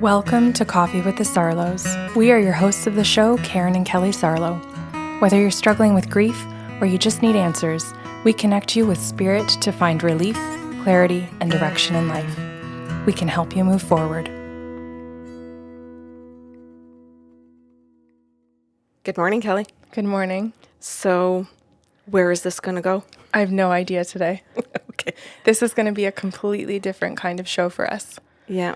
Welcome to Coffee with the Sarlos. We are your hosts of the show, Karen and Kelly Sarlo. Whether you're struggling with grief or you just need answers, we connect you with spirit to find relief, clarity, and direction in life. We can help you move forward. Good morning, Kelly. Good morning. So, where is this going to go? I have no idea today. Okay. This is going to be a completely different kind of show for us. Yeah.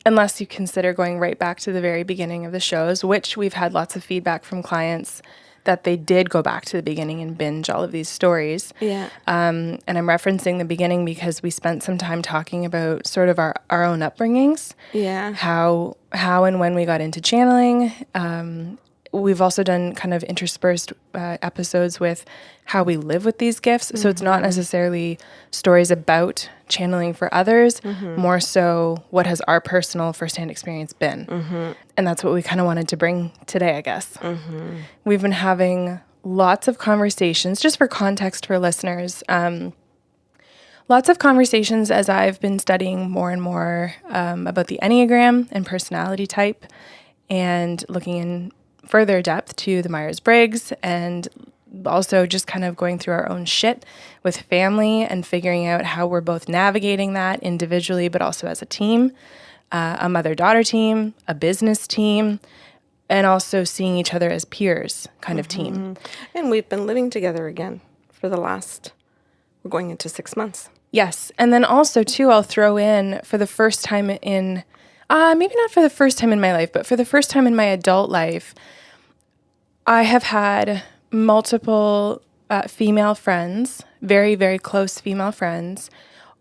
Unless you consider going right back to the very beginning of the shows, which we've had lots of feedback from clients that they did go back to the beginning and binge all of these stories. Yeah. And I'm referencing the beginning because we spent some time talking about sort of our own upbringings. Yeah. How and when we got into channeling. We've also done kind of interspersed episodes with how we live with these gifts. Mm-hmm. So it's not necessarily stories about channeling for others, more so what has our personal firsthand experience been. Mm-hmm. And that's what we kind of wanted to bring today, I guess. Mm-hmm. We've been having lots of conversations, just for context for listeners, lots of conversations as I've been studying more and more about the Enneagram and personality type and looking in further depth to the Myers-Briggs and also just kind of going through our own shit with family and figuring out how we're both navigating that individually, but also as a team, a mother-daughter team, a business team, and also seeing each other as peers kind of team. And we've been living together again for we're going into 6 months. Yes. And then also too, I'll throw in for the first time in, maybe not for the first time in my life, but for the first time in my adult life, I have had multiple female friends, very, very close female friends,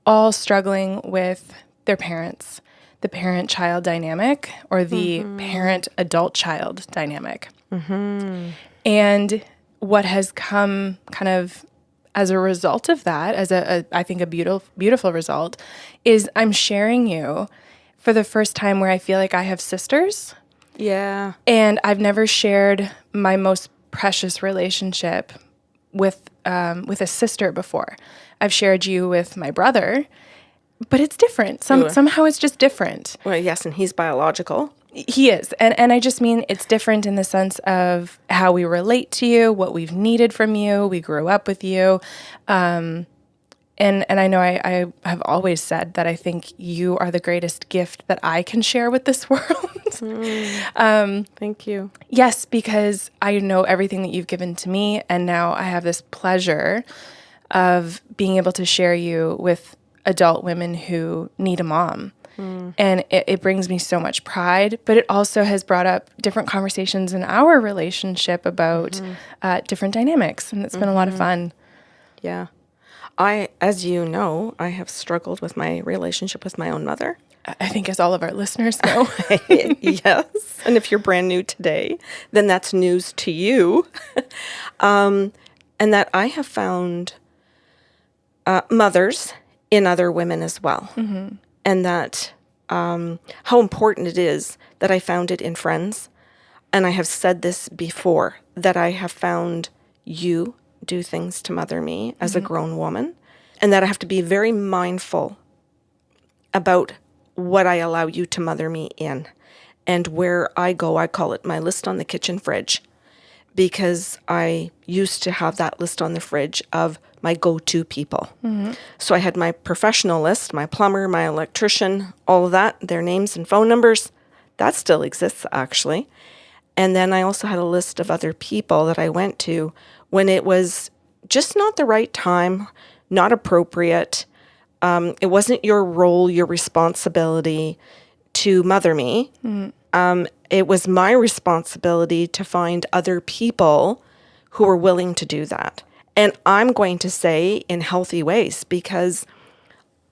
all struggling with their parents, the parent-child dynamic or the parent-adult-child dynamic. Mm-hmm. And what has come kind of as a result of that, as I think a beautiful result, is I'm sharing you for the first time where I feel like I have sisters. Yeah. And I've never shared my most precious relationship with a sister before. I've shared you with my brother, but it's different. Somehow it's just different. Well, yes, and he's biological. He is. And I just mean it's different in the sense of how we relate to you, what we've needed from you. We grew up with you. And I know I have always said that I think you are the greatest gift that I can share with this world. Thank you. Yes, because I know everything that you've given to me, and now I have this pleasure of being able to share you with adult women who need a mom. And it brings me so much pride, but it also has brought up different conversations in our relationship about different dynamics, and it's been a lot of fun. Yeah. As you know, I have struggled with my relationship with my own mother. I think as all of our listeners know. Yes. And if you're brand new today, then that's news to you. And that I have found mothers in other women as well. Mm-hmm. And that how important it is that I found it in friends. And I have said this before, that I have found you do things to mother me as a grown woman, and that I have to be very mindful about what I allow you to mother me in. And where I go, I call it my list on the kitchen fridge, because I used to have that list on the fridge of my go-to people. Mm-hmm. So I had my professional list, my plumber, my electrician, all of that, their names and phone numbers. That still exists, actually. And then I also had a list of other people that I went to when it was just not the right time, not appropriate. It wasn't your role, your responsibility to mother me. Mm. It was my responsibility to find other people who were willing to do that. And I'm going to say in healthy ways, because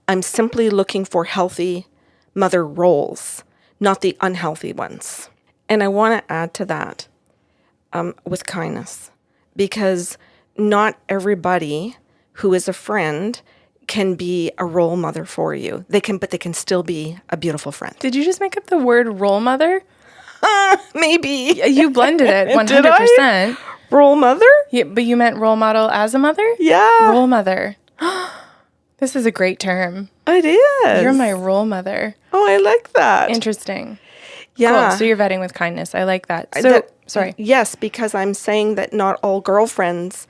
I'm simply looking for healthy mother roles, not the unhealthy ones. And I want to add to that with kindness, because not everybody who is a friend can be a role mother for you. But they can still be a beautiful friend. Did you just make up the word role mother? Maybe. You blended it 100%. Did I? Role mother? Yeah, but you meant role model as a mother? Yeah. Role mother. This is a great term. It is. You're my role mother. Oh, I like that. Interesting. Yeah. Cool. So you're vetting with kindness. I like that. So, sorry. Yes, because I'm saying that not all girlfriends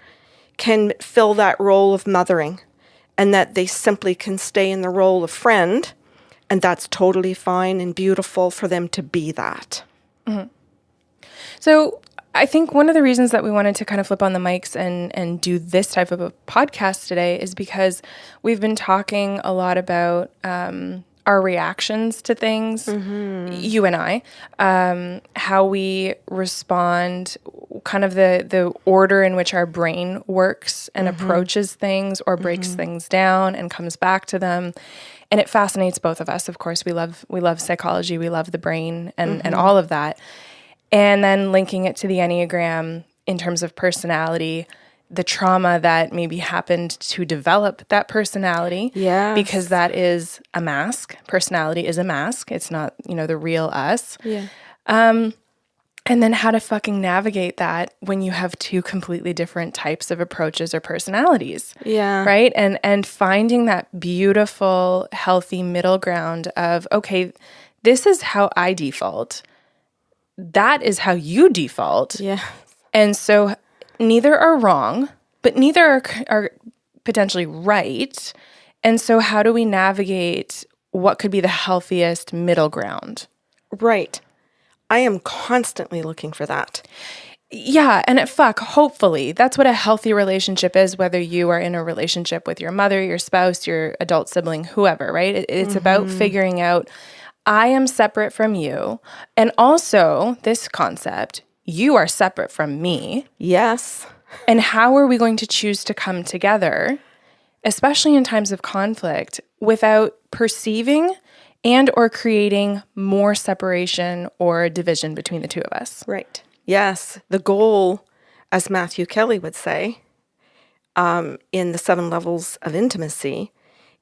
can fill that role of mothering, and that they simply can stay in the role of friend, and that's totally fine and beautiful for them to be that. Mm-hmm. So I think one of the reasons that we wanted to kind of flip on the mics and do this type of a podcast today is because we've been talking a lot about our reactions to things, you and I, how we respond, kind of the order in which our brain works and approaches things or breaks things down and comes back to them. And it fascinates both of us. Of course, we love psychology, we love the brain and all of that. And then linking it to the Enneagram in terms of personality, the trauma that maybe happened to develop that personality. Yes. Because that is a mask. Personality is a mask. It's not, the real us. Yeah. And then how to fucking navigate that when you have two completely different types of approaches or personalities. Yeah. Right? And finding that beautiful, healthy middle ground of, okay, this is how I default. That is how you default. Yeah. And so neither are wrong, but neither are potentially right. And so how do we navigate what could be the healthiest middle ground? Right. I am constantly looking for that. Yeah. And hopefully that's what a healthy relationship is, whether you are in a relationship with your mother, your spouse, your adult sibling, whoever, right? It's about figuring out, I am separate from you. And also this concept, you are separate from me. Yes. And how are we going to choose to come together, especially in times of conflict, without perceiving and or creating more separation or division between the two of us? Right. Yes. The goal, as Matthew Kelly would say, in the 7 levels of intimacy,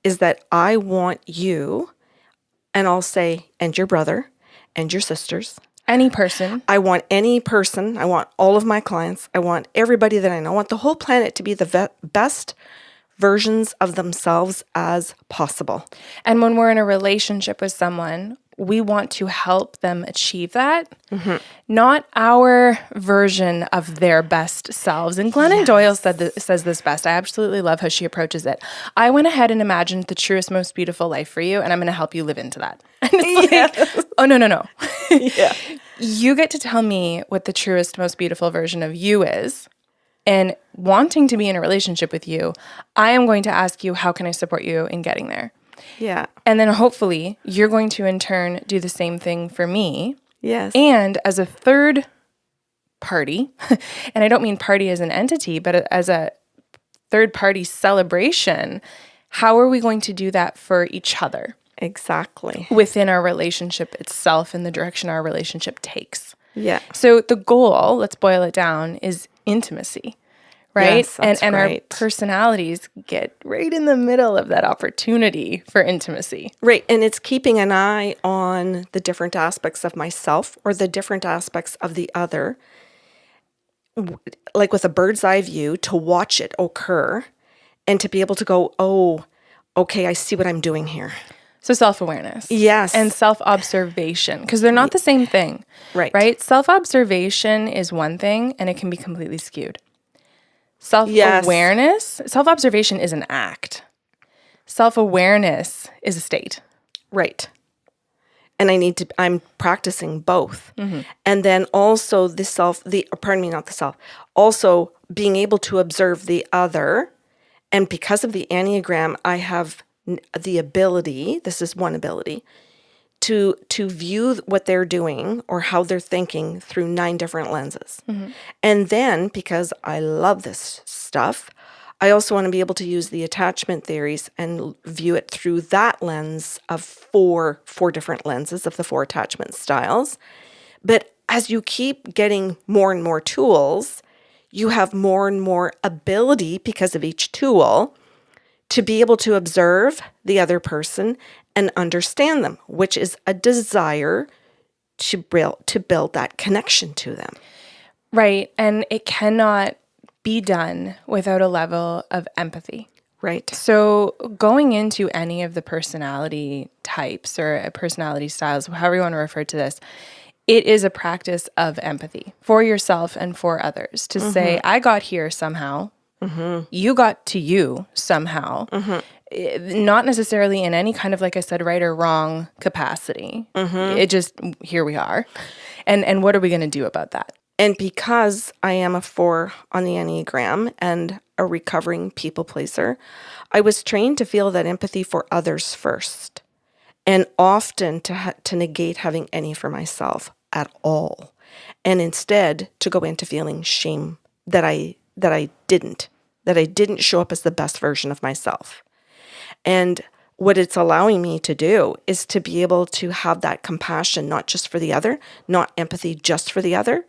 is that I want you, and I'll say, and your brother, and your sisters. Any person. I want any person. I want all of my clients. I want everybody that I know. I want the whole planet to be the best versions of themselves as possible. And when we're in a relationship with someone, we want to help them achieve that, not our version of their best selves. And Glennon Doyle says this best. I absolutely love how she approaches it. I went ahead and imagined the truest, most beautiful life for you, and I'm going to help you live into that. And it's like, oh, no. Yeah. You get to tell me what the truest, most beautiful version of you is. And wanting to be in a relationship with you, I am going to ask you, how can I support you in getting there? Yeah. And then hopefully you're going to in turn do the same thing for me. Yes. And as a third party, and I don't mean party as an entity, but as a third party celebration, how are we going to do that for each other? Exactly. Within our relationship itself and the direction our relationship takes. Yeah. So the goal, let's boil it down, is intimacy. Right? Yes, that's and right. our personalities get right in the middle of that opportunity for intimacy. Right. And it's keeping an eye on the different aspects of myself or the different aspects of the other, like with a bird's eye view, to watch it occur and to be able to go, oh, okay, I see what I'm doing here. So self-awareness. Yes. And self-observation, because they're not the same thing. Right. Right? Self-observation is one thing, and it can be completely skewed. Self-awareness, self-observation is an act. Self-awareness is a state. Right. And I'm practicing both. And then also also being able to observe the other. And because of the Enneagram, I have the ability, this is one ability, to view what they're doing or how they're thinking through 9 different lenses. And then, because I love this stuff, I also want to be able to use the attachment theories and view it through that lens of four different lenses of the 4 attachment styles. But as you keep getting more and more tools, you have more and more ability because of each tool to be able to observe the other person and understand them, which is a desire to build that connection to them. Right. And it cannot be done without a level of empathy. Right. So going into any of the personality types or personality styles, however you want to refer to this, it is a practice of empathy for yourself and for others to say, I got here somehow. You got to you somehow. Not necessarily in any kind of, like I said, right or wrong capacity. It just, here we are. And what are we going to do about that? And because I am a 4 on the Enneagram and a recovering people pleaser, I was trained to feel that empathy for others first, and often to negate having any for myself at all, and instead to go into feeling shame that I didn't show up as the best version of myself. And what it's allowing me to do is to be able to have that compassion, not just for the other, not empathy just for the other,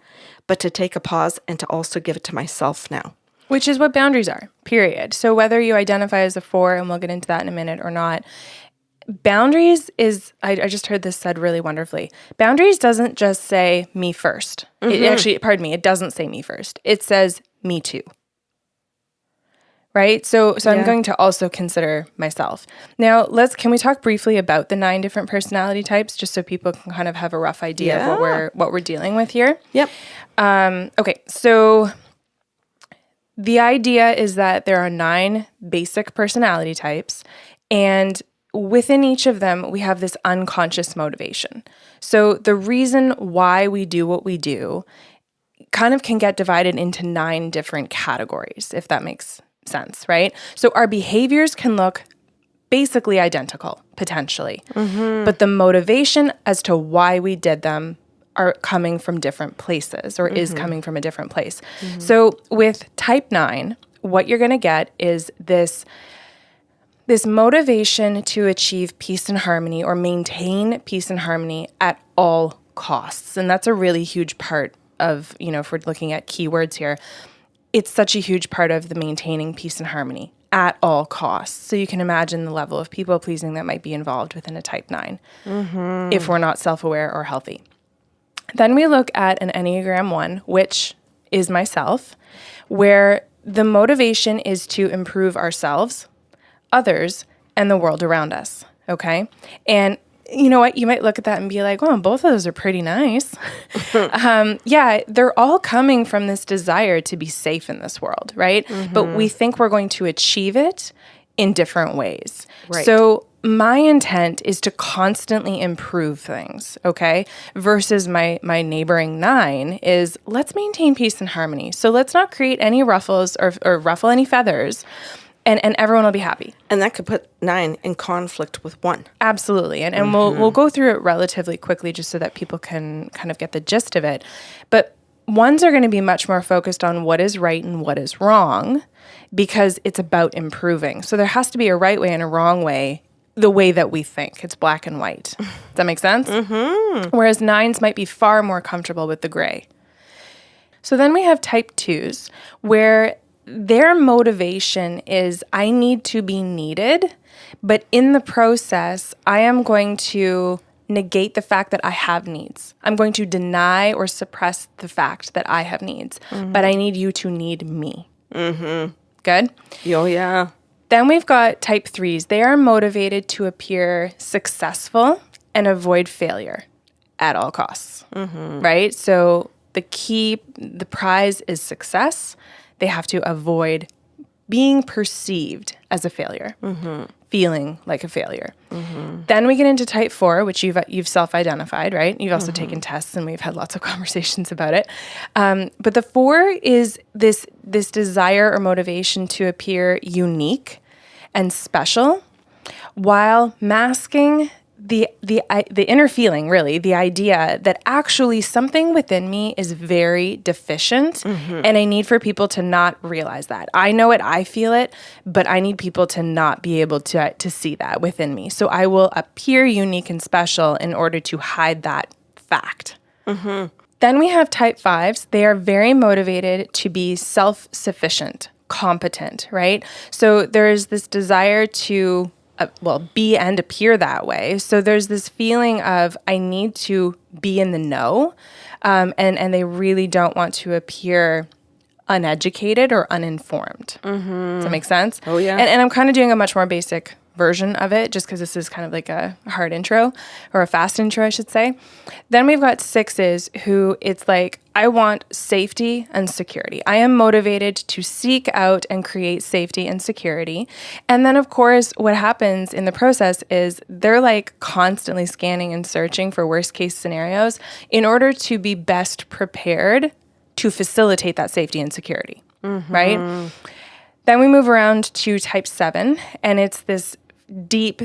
but to take a pause and to also give it to myself now. Which is what boundaries are, period. So whether you identify as a 4, and we'll get into that in a minute, or not, boundaries is, I just heard this said really wonderfully. Boundaries doesn't just say me first. It actually, pardon me, it doesn't say me first. It says me too. Right? So I'm going to also consider myself. Now, can we talk briefly about the 9 different personality types, just so people can kind of have a rough idea of what we're dealing with here? Yep. Okay, so the idea is that there are 9 basic personality types, and within each of them, we have this unconscious motivation. So the reason why we do what we do kind of can get divided into 9 different categories, if that makes sense, right? So our behaviors can look basically identical, potentially, but the motivation as to why we did them are coming from different places, or is coming from a different place. So with type 9, what you're going to get is this motivation to achieve peace and harmony, or maintain peace and harmony at all costs. And that's a really huge part of, if we're looking at keywords here, it's such a huge part of the maintaining peace and harmony at all costs. So you can imagine the level of people pleasing that might be involved within a type 9 if we're not self-aware or healthy. Then we look at an Enneagram 1, which is myself, where the motivation is to improve ourselves, others, and the world around us, okay? And you know what? You might look at that and be like, well, both of those are pretty nice. They're all coming from this desire to be safe in this world, right? But we think we're going to achieve it in different ways. Right. So my intent is to constantly improve things, okay? Versus my neighboring 9 is, let's maintain peace and harmony. So let's not create any ruffles or ruffle any feathers, and everyone will be happy. And that could put 9 in conflict with 1. Absolutely. And we'll go through it relatively quickly just so that people can kind of get the gist of it. But 1s are going to be much more focused on what is right and what is wrong, because it's about improving. So there has to be a right way and a wrong way, the way that we think. It's black and white. Does that make sense? Whereas 9s might be far more comfortable with the gray. So then we have type 2s, where their motivation is, I need to be needed, but in the process, I am going to negate the fact that I have needs. I'm going to deny or suppress the fact that I have needs, but I need you to need me. Good? Oh, yeah. Then we've got type 3s. They are motivated to appear successful and avoid failure at all costs, right? So the prize is success. They have to avoid being perceived as a failure, feeling like a failure. Then we get into type 4, which you've self-identified, right? You've also taken tests, and we've had lots of conversations about it. But the 4 is this desire or motivation to appear unique and special, while masking the inner feeling, really, the idea that actually something within me is very deficient, and I need for people to not realize that. I know it, I feel it, but I need people to not be able to see that within me. So I will appear unique and special in order to hide that fact. Then we have type 5s. They are very motivated to be self-sufficient, competent, right? So there's this desire to be and appear that way. So there's this feeling of, I need to be in the know, and they really don't want to appear uneducated or uninformed. Does that make sense? Oh, yeah. And I'm kind of doing a much more basic version of it just because this is kind of like a hard intro, or a fast intro, I should say. Then we've got 6s who it's like, I want safety and security. I am motivated to seek out and create safety and security. And then, of course, what happens in the process is they're like constantly scanning and searching for worst case scenarios in order to be best prepared to facilitate that safety and security, right? Then we move around to type 7, and it's this deep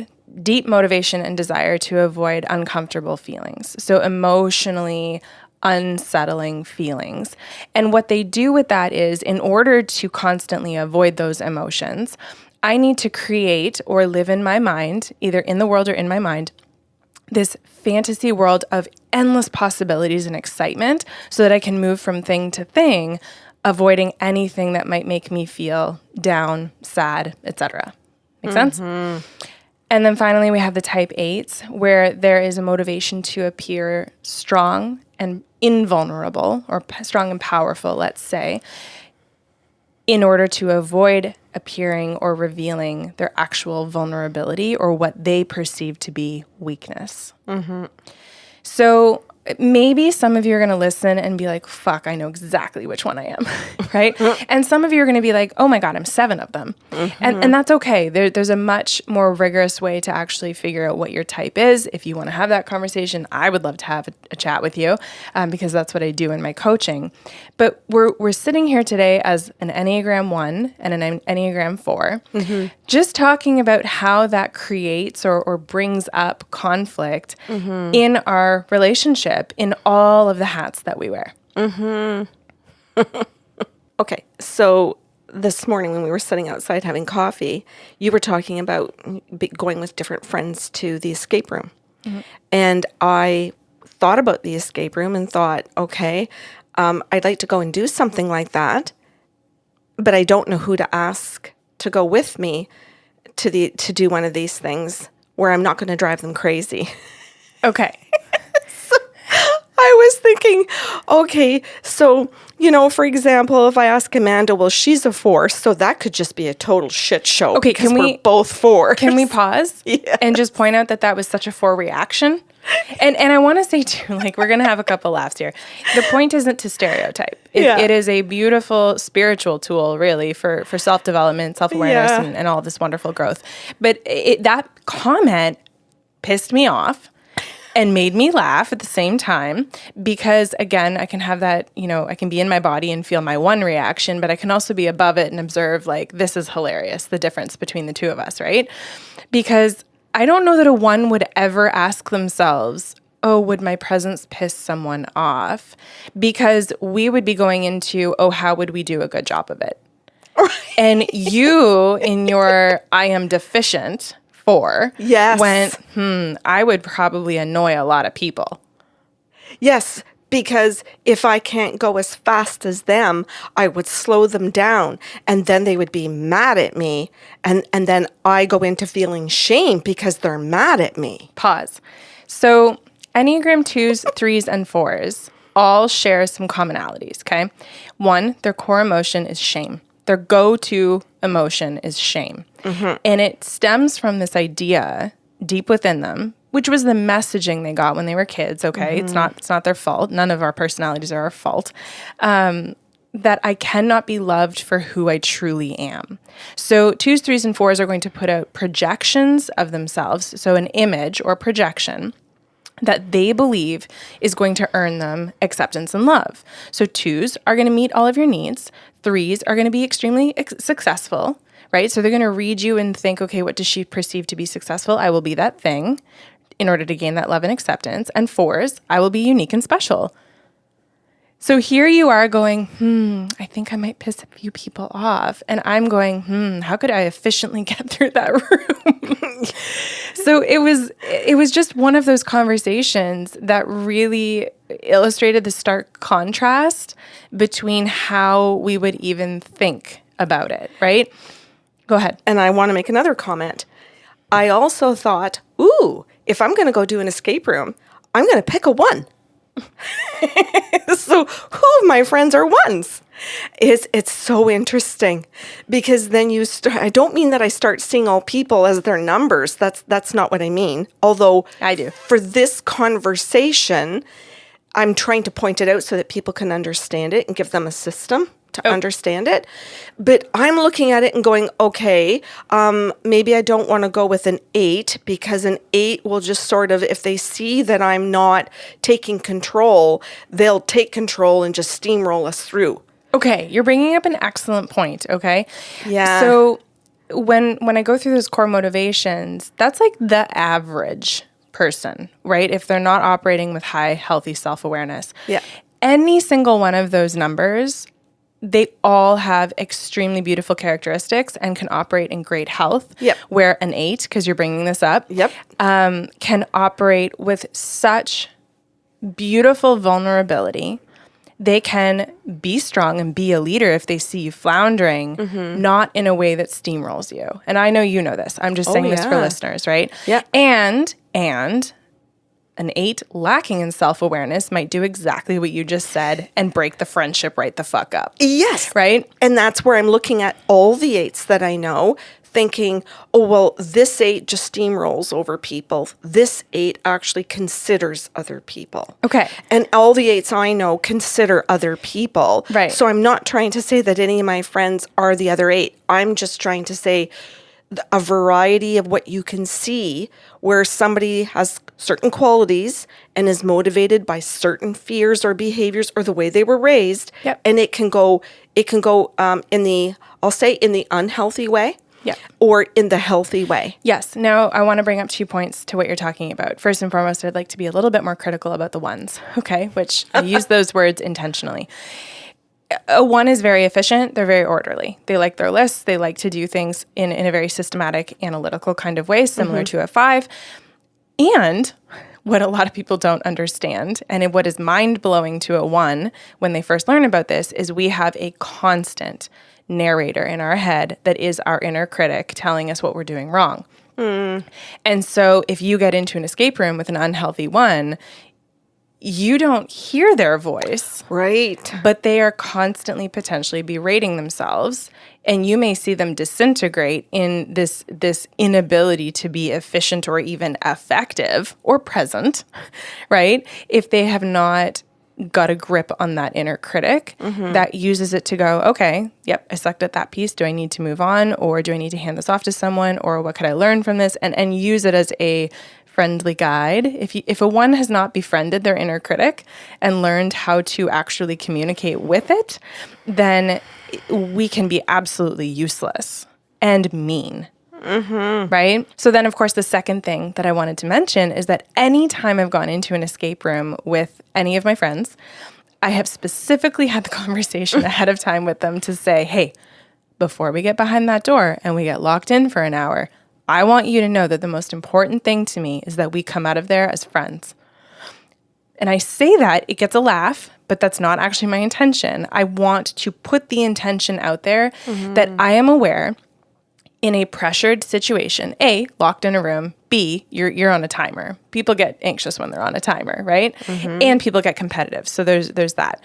motivation and desire to avoid uncomfortable feelings. So emotionally unsettling feelings. And what they do with that is, in order to constantly avoid those emotions, I need to create or live in my mind, either in the world or in my mind, this fantasy world of endless possibilities and excitement so that I can move from thing to thing, avoiding anything that might make me feel down, sad, etc. Make sense? And then finally, we have the type 8s, where there is a motivation to appear strong and invulnerable, or strong and powerful, let's say, in order to avoid appearing or revealing their actual vulnerability or what they perceive to be weakness. So maybe some of you are going to listen and be like, fuck, I know exactly which one I am, right? And some of you are going to be like, oh my God, I'm 7 of them. And that's okay. There's a much more rigorous way to actually figure out what your type is. If you want to have that conversation, I would love to have a chat with you, because that's what I do in my coaching. But we're sitting here today as an Enneagram 1 and an Enneagram 4, just talking about how that creates or brings up conflict in our relationship, in all of the hats that we wear. Okay, so this morning when we were sitting outside having coffee, you were talking about going with different friends to the escape room. And I thought about the escape room and thought, okay, I'd like to go and do something like that, but I don't know who to ask to go with me to do one of these things where I'm not going to drive them crazy. Okay. I was thinking, okay, so, for example, if I ask Amanda, well, she's a 4, so that could just be a total shit show. Okay, because we're both 4. Can we pause and just point out that was such a 4 reaction? And I want to say too, like, we're going to have a couple laughs here. The point isn't to stereotype. It is a beautiful spiritual tool, really, for self-development, self-awareness, and all this wonderful growth. But that comment pissed me off and made me laugh at the same time, because again, I can have that, I can be in my body and feel my one reaction, but I can also be above it and observe, like, this is hilarious, the difference between the two of us, right? Because I don't know that a 1 would ever ask themselves, oh, would my presence piss someone off? Because we would be going into, oh, how would we do a good job of it? Right. And you, in your I am deficient 4, went, I would probably annoy a lot of people. Yes, because if I can't go as fast as them, I would slow them down, and then they would be mad at me, and then I go into feeling shame because they're mad at me. Pause. So Enneagram 2s, 3s, and 4s all share some commonalities, okay? 1, their core emotion is shame. Their go-to emotion is shame. And it stems from this idea deep within them, which was the messaging they got when they were kids, okay? It's not their fault. None of our personalities are our fault. That I cannot be loved for who I truly am. So 2s, 3s, and 4s are going to put out projections of themselves, so an image or projection that they believe is going to earn them acceptance and love. So 2s are going to meet all of your needs. 3s are going to be extremely successful, right? So they're going to read you and think, okay, what does she perceive to be successful? I will be that thing in order to gain that love and acceptance. And 4s, I will be unique and special. So here you are going, I think I might piss a few people off. And I'm going, how could I efficiently get through that room? So it was just one of those conversations that really illustrated the stark contrast between how we would even think about it, right? Go ahead. And I want to make another comment. I also thought, if I'm going to go do an escape room, I'm going to pick a 1. So who of my friends are 1s? It's so interesting because then you start, I don't mean that I start seeing all people as their numbers. That's not what I mean. Although I do. For this conversation, I'm trying to point it out so that people can understand it and give them a system to understand it. But I'm looking at it and going, okay, maybe I don't want to go with an 8 because an 8 will just sort of, if they see that I'm not taking control, they'll take control and just steamroll us through. Okay, you're bringing up an excellent point, okay? Yeah. So when I go through those core motivations, that's like the average person, right? If they're not operating with high, healthy self-awareness. Yeah. Any single one of those numbers, they all have extremely beautiful characteristics and can operate in great health. Yep. Where an 8, because you're bringing this up, Yep. can operate with such beautiful vulnerability. They can be strong and be a leader if they see you floundering, not in a way that steamrolls you. And I know you know this. I'm just saying this for listeners, right? Yeah. And an 8 lacking in self-awareness might do exactly what you just said and break the friendship right the fuck up. Yes. Right? And that's where I'm looking at all the 8s that I know, thinking, oh, well, this 8 just steamrolls over people. This 8 actually considers other people. Okay. And all the 8s I know consider other people. Right. So I'm not trying to say that any of my friends are the other 8. I'm just trying to say a variety of what you can see where somebody has certain qualities and is motivated by certain fears or behaviors or the way they were raised. Yep. And it can go in the unhealthy way. Yeah. Or in the healthy way. Yes. Now, I want to bring up 2 points to what you're talking about. First and foremost, I'd like to be a little bit more critical about the 1s, okay? Which I use those words intentionally. A 1 is very efficient. They're very orderly. They like their lists. They like to do things in a very systematic, analytical kind of way, similar to a 5. And what a lot of people don't understand, and what is mind-blowing to a 1 when they first learn about this, is we have a constant narrator in our head that is our inner critic telling us what we're doing wrong. And so if you get into an escape room with an unhealthy 1, you don't hear their voice. Right. But they are constantly potentially berating themselves, and you may see them disintegrate in this inability to be efficient or even effective or present, right? If they have not got a grip on that inner critic that uses it to go, okay, yep, I sucked at that piece. Do I need to move on, or do I need to hand this off to someone, or what could I learn from this? And use it as a friendly guide. If a 1 has not befriended their inner critic and learned how to actually communicate with it, then we can be absolutely useless and mean. Right? So then, of course, the second thing that I wanted to mention is that anytime I've gone into an escape room with any of my friends, I have specifically had the conversation ahead of time with them to say, hey, before we get behind that door and we get locked in for an hour, I want you to know that the most important thing to me is that we come out of there as friends. And I say that, it gets a laugh, but that's not actually my intention. I want to put the intention out there that I am aware in a pressured situation, A, locked in a room, B, you're on a timer. People get anxious when they're on a timer, right? And people get competitive. So there's that.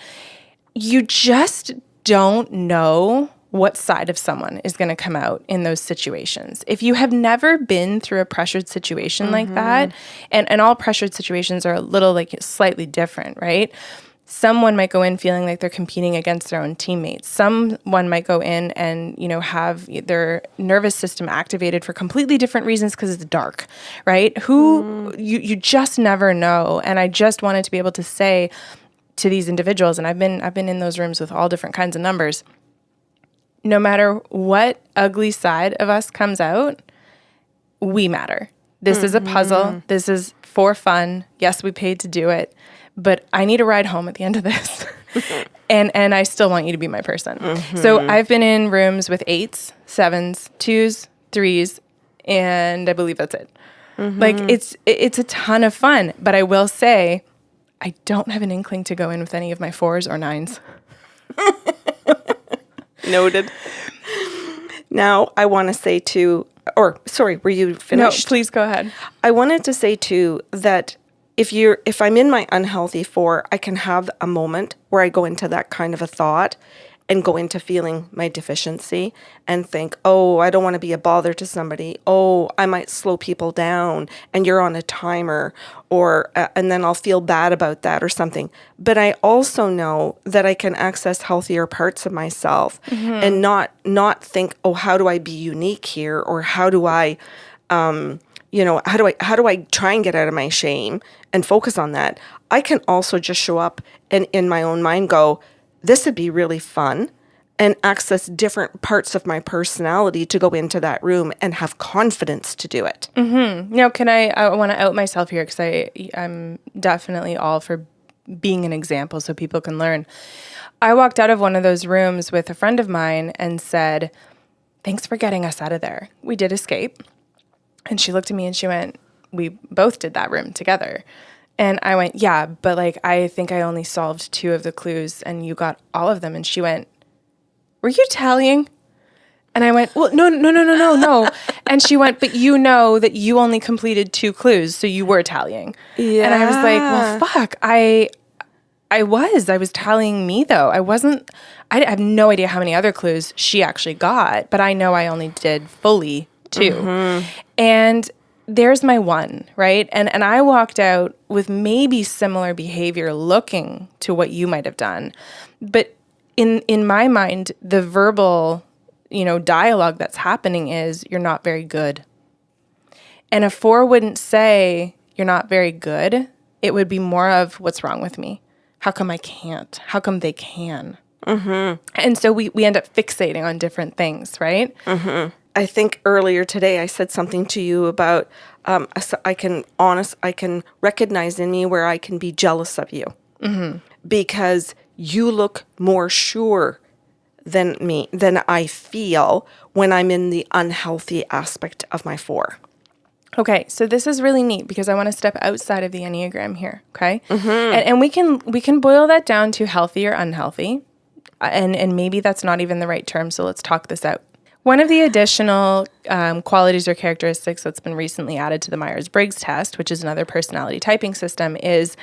You just don't know what side of someone is going to come out in those situations. If you have never been through a pressured situation like that, and all pressured situations are a little like slightly different, right? Someone might go in feeling like they're competing against their own teammates. Someone might go in and, have their nervous system activated for completely different reasons because it's dark, right? You just never know. And I just wanted to be able to say to these individuals, and I've been in those rooms with all different kinds of numbers, no matter what ugly side of us comes out, we matter. This is a puzzle. This is for fun. Yes, we paid to do it. But I need a ride home at the end of this. and I still want you to be my person. So I've been in rooms with 8s, 7s, 2s, 3s, and I believe that's it. Like it's a ton of fun. But I will say, I don't have an inkling to go in with any of my 4s or 9s. Noted. Now I want to say too, or sorry, were you finished? No, please go ahead. I wanted to say too that if I'm in my unhealthy 4, I can have a moment where I go into that kind of a thought and go into feeling my deficiency and think, oh, I don't want to be a bother to somebody. Oh, I might slow people down and you're on a timer, or and then I'll feel bad about that or something. But I also know that I can access healthier parts of myself and not think, oh, how do I be unique here? Or how do I, how do I try and get out of my shame and focus on that? I can also just show up and in my own mind go, this would be really fun, and access different parts of my personality to go into that room and have confidence to do it. Now, I want to out myself here because I'm definitely all for being an example so people can learn. I walked out of one of those rooms with a friend of mine and said, thanks for getting us out of there. We did escape. And she looked at me and she went, we both did that room together. And I went, yeah, but like, I think I only solved 2 of the clues and you got all of them. And she went, were you tallying? And I went, well, no. And she went, but you know that you only completed 2 clues, so you were tallying. Yeah. And I was like, well, fuck, I was tallying me though. I have no idea how many other clues she actually got, but I know I only did fully 2. And there's my one, right? And I walked out with maybe similar behavior looking to what you might have done. But in my mind, the verbal, dialogue that's happening is you're not very good. And a 4 wouldn't say you're not very good. It would be more of what's wrong with me? How come I can't? How come they can? And so we end up fixating on different things, right? I think earlier today I said something to you about I can recognize in me where I can be jealous of you because you look more sure than me, than I feel when I'm in the unhealthy aspect of my 4. Okay, so this is really neat because I want to step outside of the Enneagram here, okay? And we can boil that down to healthy or unhealthy, and maybe that's not even the right term, so let's talk this out. One of the additional qualities or characteristics that's been recently added to the Myers-Briggs test, which is another personality typing system, is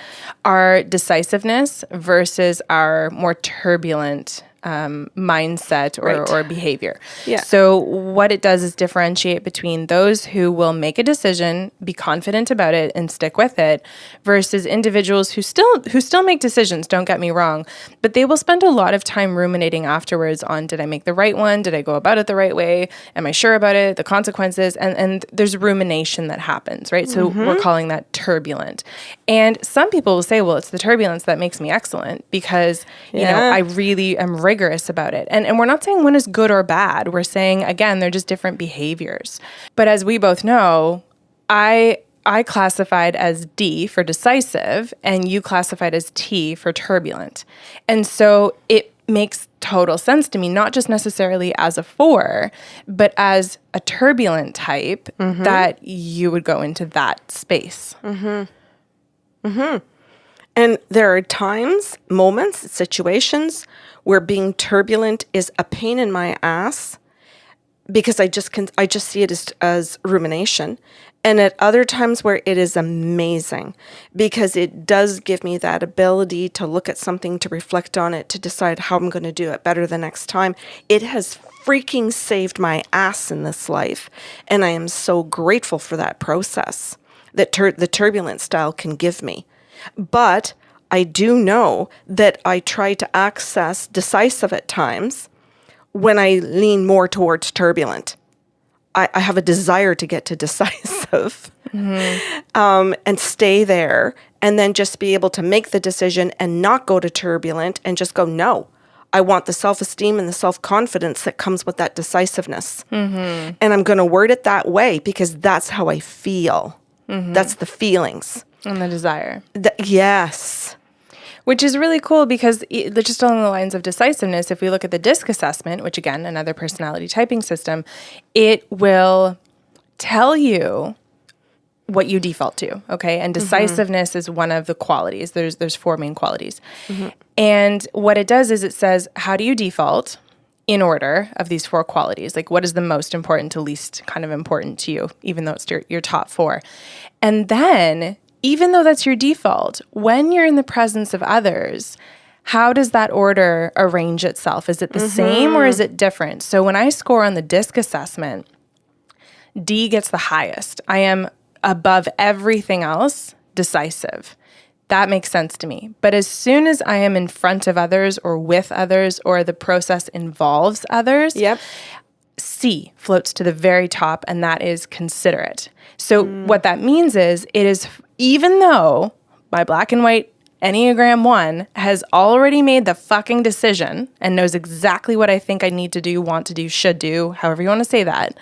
our decisiveness versus our more turbulent mindset or behavior. Yeah. So what it does is differentiate between those who will make a decision, be confident about it, and stick with it, versus individuals who still make decisions, don't get me wrong, but they will spend a lot of time ruminating afterwards on, did I make the right one? Did I go about it the right way? Am I sure about it? The consequences? And there's rumination that happens, right? So we're calling that turbulent. And some people will say, well, it's the turbulence that makes me excellent because, I really am rigorous about it. And we're not saying one is good or bad. We're saying, again, they're just different behaviors. But as we both know, I classified as D for decisive and you classified as T for turbulent. And so it makes total sense to me, not just necessarily as a 4, but as a turbulent type that you would go into that space. And there are times, moments, situations where being turbulent is a pain in my ass because I just see it as rumination. And at other times where it is amazing because it does give me that ability to look at something, to reflect on it, to decide how I'm going to do it better the next time. It has freaking saved my ass in this life. And I am so grateful for that process that the turbulent style can give me. But I do know that I try to access decisive at times when I lean more towards turbulent. I have a desire to get to decisive and stay there and then just be able to make the decision and not go to turbulent and just go, no, I want the self-esteem and the self-confidence that comes with that decisiveness. And I'm going to word it that way because that's how I feel. That's the feelings. And the desire. Yes. Which is really cool because just along the lines of decisiveness, if we look at the DISC assessment, which again, another personality typing system, it will tell you what you default to, okay? And decisiveness is one of the qualities. There's 4 main qualities. And what it does is it says, how do you default in order of these 4 qualities? Like what is the most important to least kind of important to you, even though it's your top 4. And then, even though that's your default, when you're in the presence of others, how does that order arrange itself? Is it the same or is it different? So when I score on the DISC assessment, D gets the highest. I am above everything else, decisive. That makes sense to me. But as soon as I am in front of others or with others or the process involves others, C floats to the very top, and that is considerate. So what that means is it is, even though my black and white Enneagram 1 has already made the fucking decision and knows exactly what I think I need to do, want to do, should do, however you want to say that,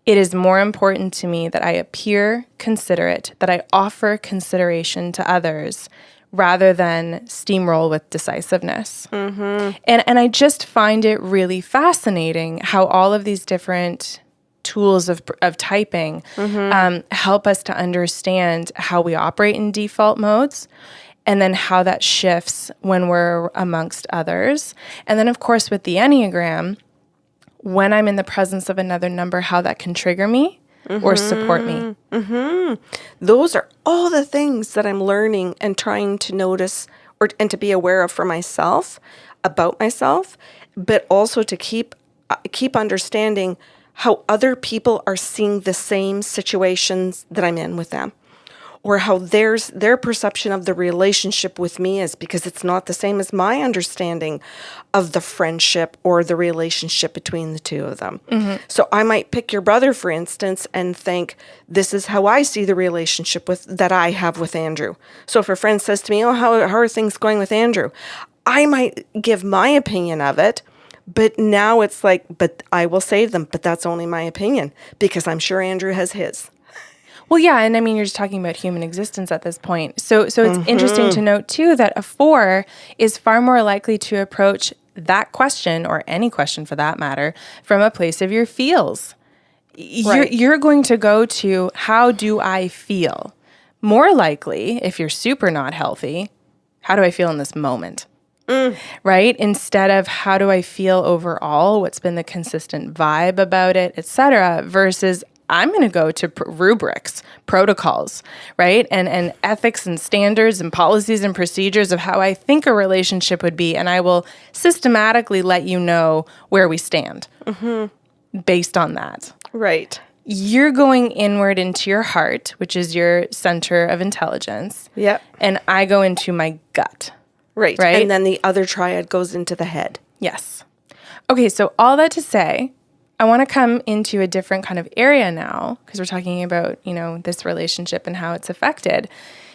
it is more important to me that I appear considerate, that I offer consideration to others rather than steamroll with decisiveness. And I just find it really fascinating how all of these different tools of typing help us to understand how we operate in default modes, and then how that shifts when we're amongst others. And then, of course, with the Enneagram, when I'm in the presence of another number, how that can trigger me or support me. Those are all the things that I'm learning and trying to notice and to be aware of for myself, about myself, but also to keep understanding how other people are seeing the same situations that I'm in with them, or how their perception of the relationship with me is, because it's not the same as my understanding of the friendship or the relationship between the two of them. So I might pick your brother, for instance, and think, this is how I see the relationship that I have with Andrew. So if a friend says to me, oh, how are things going with Andrew? I might give my opinion of it, but now it's like, but I will say to them, but that's only my opinion, because I'm sure Andrew has his. Well, yeah, and I mean, you're just talking about human existence at this point. So it's interesting to note, too, that a 4 is far more likely to approach that question, or any question for that matter, from a place of your feels. You're going to go to, how do I feel? More likely, if you're super not healthy, how do I feel in this moment? Right? Instead of, how do I feel overall? What's been the consistent vibe about it, etc., versus, I'm going to go to rubrics, protocols, right? And ethics and standards and policies and procedures of how I think a relationship would be. And I will systematically let you know where we stand based on that. Right. You're going inward into your heart, which is your center of intelligence. Yep. And I go into my gut. Right. And then the other triad goes into the head. Yes. Okay, so all that to say, I want to come into a different kind of area now, because we're talking about, this relationship and how it's affected.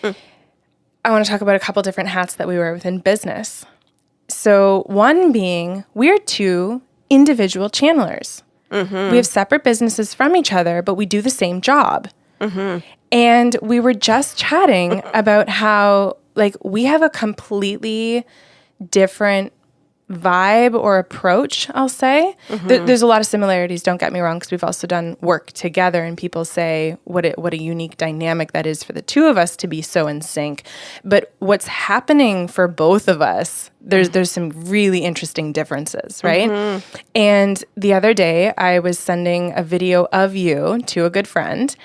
I want to talk about a couple different hats that we wear within business. So one being, we're 2 individual channelers. We have separate businesses from each other, but we do the same job. And we were just chatting about how, we have a completely different vibe or approach, I'll say. There's a lot of similarities, don't get me wrong, because we've also done work together, and people say what a unique dynamic that is for the 2 of us to be so in sync. But what's happening for both of us, there's some really interesting differences, right? And the other day, I was sending a video of you to a good friend,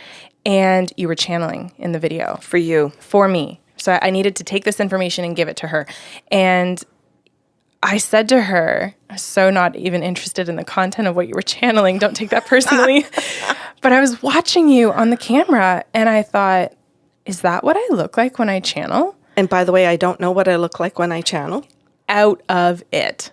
and you were channeling in the video. For me. So I needed to take this information and give it to her. And I said to her, so not even interested in the content of what you were channeling, don't take that personally, but I was watching you on the camera and I thought, is that what I look like when I channel? And by the way, I don't know what I look like when I channel. Out of it.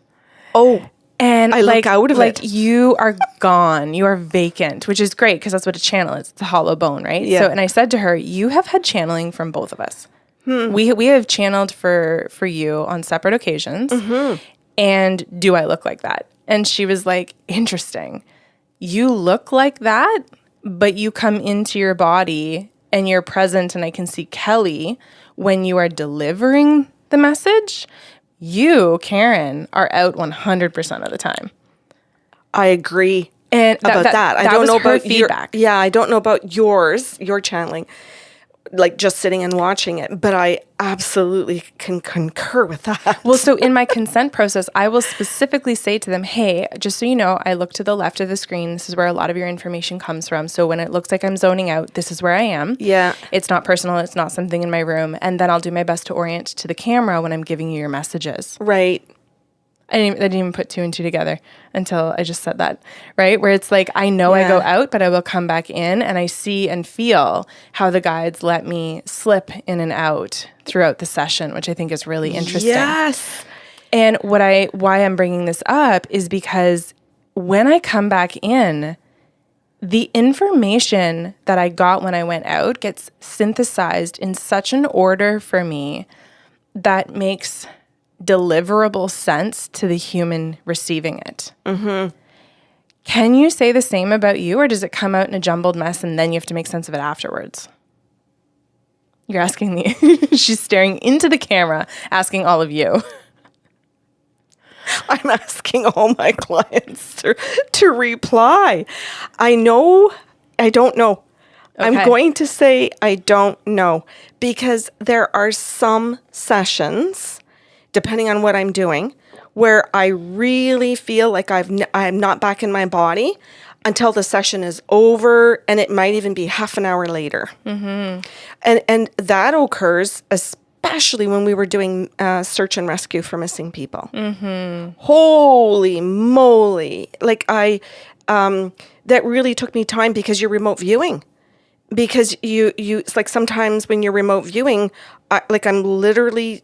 Oh, and I look out of it. You are gone. You are vacant, which is great because that's what a channel is. It's a hollow bone, right? Yeah. So, and I said to her, you have had channeling from both of us. We have channeled for you on separate occasions. And do I look like that? And she was like, interesting. You look like that, but you come into your body and you're present, and I can see Kelly when you are delivering the message. You, Karen, are out 100% of the time. I agree and about that. I don't know about feedback. I don't know about your channeling. like just sitting and watching it. But I absolutely can concur with that. Well, so in my consent process, I will specifically say to them, hey, just so you know, I look to the left of the screen. This is where a lot of your information comes from. So when it looks like I'm zoning out, this is where I am. Yeah. It's not personal. It's not something in my room. And then I'll do my best to orient to the camera when I'm giving you your messages. Right. I didn't even put two and two together until I just said that, right? Where it's like, I know I go out, but I will come back in, and I see and feel how the guides let me slip in and out throughout the session, which I think is really interesting. Yes. And why I'm bringing this up is because when I come back in, the information that I got when I went out gets synthesized in such an order for me that makes deliverable sense to the human receiving it. Mm-hmm. Can you say the same about you, or does it come out in a jumbled mess and then you have to make sense of it afterwards? You're asking me. She's staring into the camera, asking all of you. I'm asking all my clients to reply. I don't know. Okay. I'm going to say I don't know, because there are some sessions, depending on what I'm doing, where I really feel like I'm not back in my body until the session is over, and it might even be half an hour later. Mm-hmm. And that occurs especially when we were doing search and rescue for missing people. Mm-hmm. Holy moly. Like that really took me time, because you're remote viewing. Because you it's like sometimes when you're remote viewing, I'm literally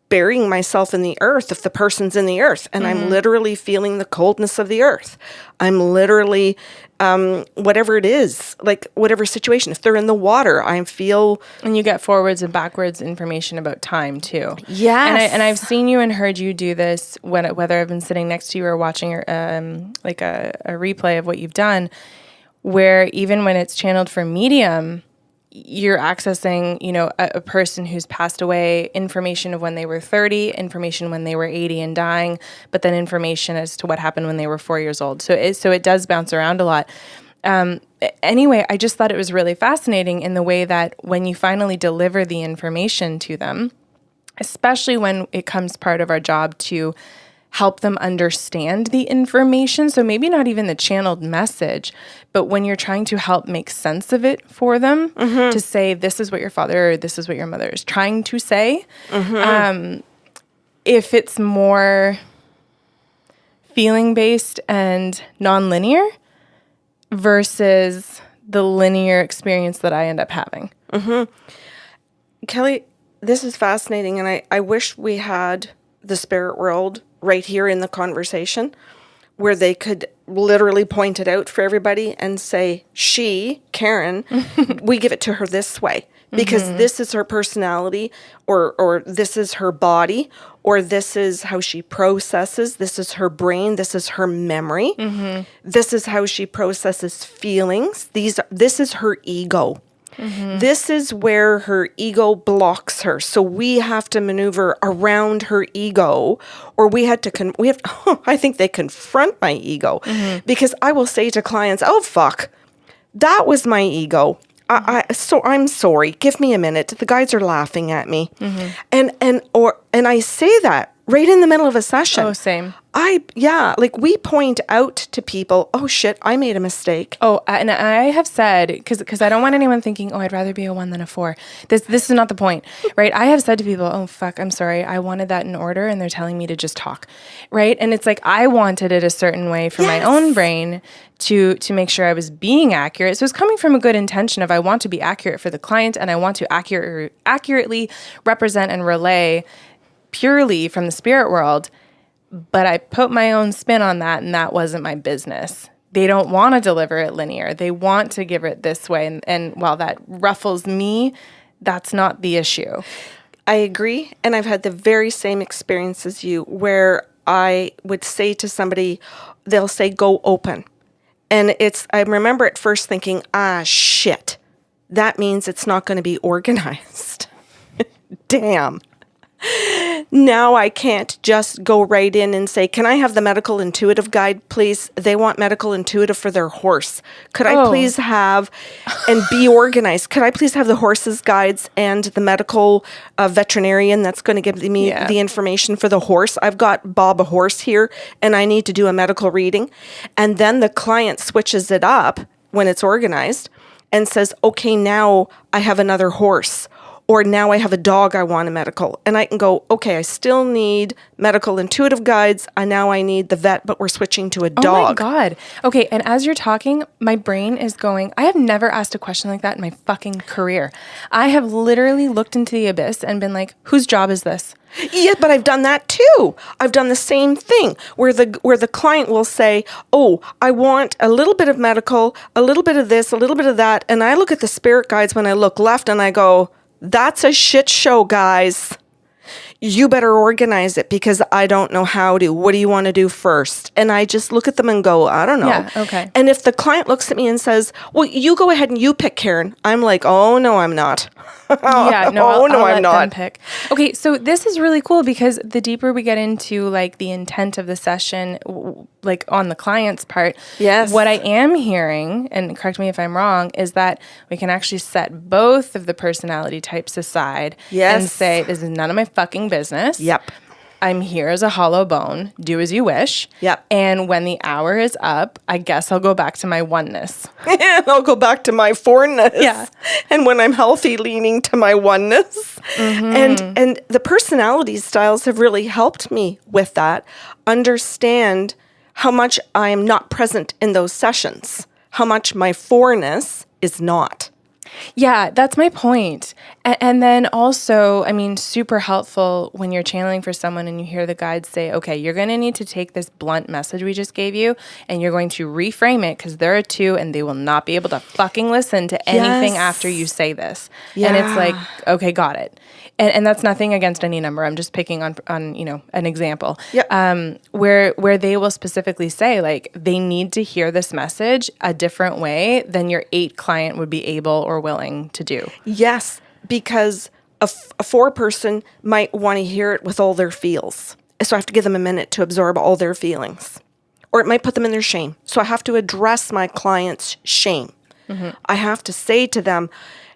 burying myself in the earth if the person's in the earth, and I'm literally feeling the coldness of the earth. I'm literally, whatever it is, like whatever situation, if they're in the water, I feel. And you get forwards and backwards information about time too. Yes. And I've seen you and heard you do this whether I've been sitting next to you or watching like a replay of what you've done, where even when it's channeled for medium, you're accessing, a person who's passed away, information of when they were 30, information when they were 80 and dying, but then information as to what happened when they were 4 years old. So it does bounce around a lot. Anyway, I just thought it was really fascinating in the way that when you finally deliver the information to them, especially when it comes part of our job to help them understand the information. So maybe not even the channeled message, but when you're trying to help make sense of it for them, to say, this is what your father or this is what your mother is trying to say. If it's more feeling-based and non-linear versus the linear experience that I end up having. Kelly, this is fascinating, and I wish we had the spirit world right here in the conversation, where they could literally point it out for everybody and say, she, Karen, we give it to her this way, because this is her personality, or this is her body, or this is how she processes, this is her brain, this is her memory, this is how she processes feelings, this is her ego. This is where her ego blocks her. So we have to maneuver around her ego, or I think they confront my ego, because I will say to clients, oh, fuck, that was my ego. So I'm sorry. Give me a minute. The guys are laughing at me. And I say that right in the middle of a session. Oh, same. We point out to people, oh shit, I made a mistake. Oh, and I have said, because I don't want anyone thinking, oh, I'd rather be a 1 than a 4. This is not the point, right? I have said to people, oh, fuck, I'm sorry. I wanted that in order, and they're telling me to just talk, right? And it's like, I wanted it a certain way for my own brain to make sure I was being accurate. So it's coming from a good intention of, I want to be accurate for the client, and I want to accurately represent and relay purely from the spirit world. But I put my own spin on that, and that wasn't my business. They don't want to deliver it linear. They want to give it this way. And while that ruffles me, that's not the issue. I agree. And I've had the very same experience as you, where I would say to somebody, they'll say, go open. And I remember at first thinking, shit, that means it's not going to be organized. Damn. Now I can't just go right in and say, can I have the medical intuitive guide, please? They want medical intuitive for their horse. Could I please have, and be organized, could I please have the horse's guides and the medical veterinarian that's going to give me the information for the horse? I've got Bob a horse here and I need to do a medical reading. And then the client switches it up when it's organized and says, okay, now I have another horse. Or now I have a dog I want a medical. And I can go, okay, I still need medical intuitive guides. Now I need the vet, but we're switching to a dog. Oh my God. Okay, and as you're talking, my brain is going, I have never asked a question like that in my fucking career. I have literally looked into the abyss and been like, whose job is this? Yeah, but I've done that too. I've done the same thing where the client will say, oh, I want a little bit of medical, a little bit of this, a little bit of that. And I look at the spirit guides when I look left and I go, that's a shit show, guys. You better organize it because I don't know how to. What do you want to do first? And I just look at them and go, I don't know. Yeah, okay. And if the client looks at me and says, well, you go ahead and you pick, Karen. I'm like, oh, no, I'm not. Yeah, no, I'll I'm let not. them pick. Okay, so this is really cool because the deeper we get into like the intent of the session, like on the client's part, yes, what I am hearing, and correct me if I'm wrong, is that we can actually set both of the personality types aside and say, this is none of my fucking business. Yep. I'm here as a hollow bone. Do as you wish. Yep. And when the hour is up, I guess I'll go back to my oneness. And I'll go back to my fourness. Yeah. And when I'm healthy, leaning to my oneness. Mm-hmm. And the personality styles have really helped me with that. Understand how much I am not present in those sessions. How much my fourness is not. Yeah, that's my point. And then also, I mean, super helpful when you're channeling for someone and you hear the guides say, okay, you're going to need to take this blunt message we just gave you and you're going to reframe it because they're a 2 and they will not be able to fucking listen to anything after you say this. Yeah. And it's like, okay, got it. And that's nothing against any number. I'm just picking on an example. Yep. Where they will specifically say, like, they need to hear this message a different way than your 8 client would be able or willing to do. Yes, because a 4 person might want to hear it with all their feels. So I have to give them a minute to absorb all their feelings. Or it might put them in their shame. So I have to address my client's shame. Mm-hmm. I have to say to them,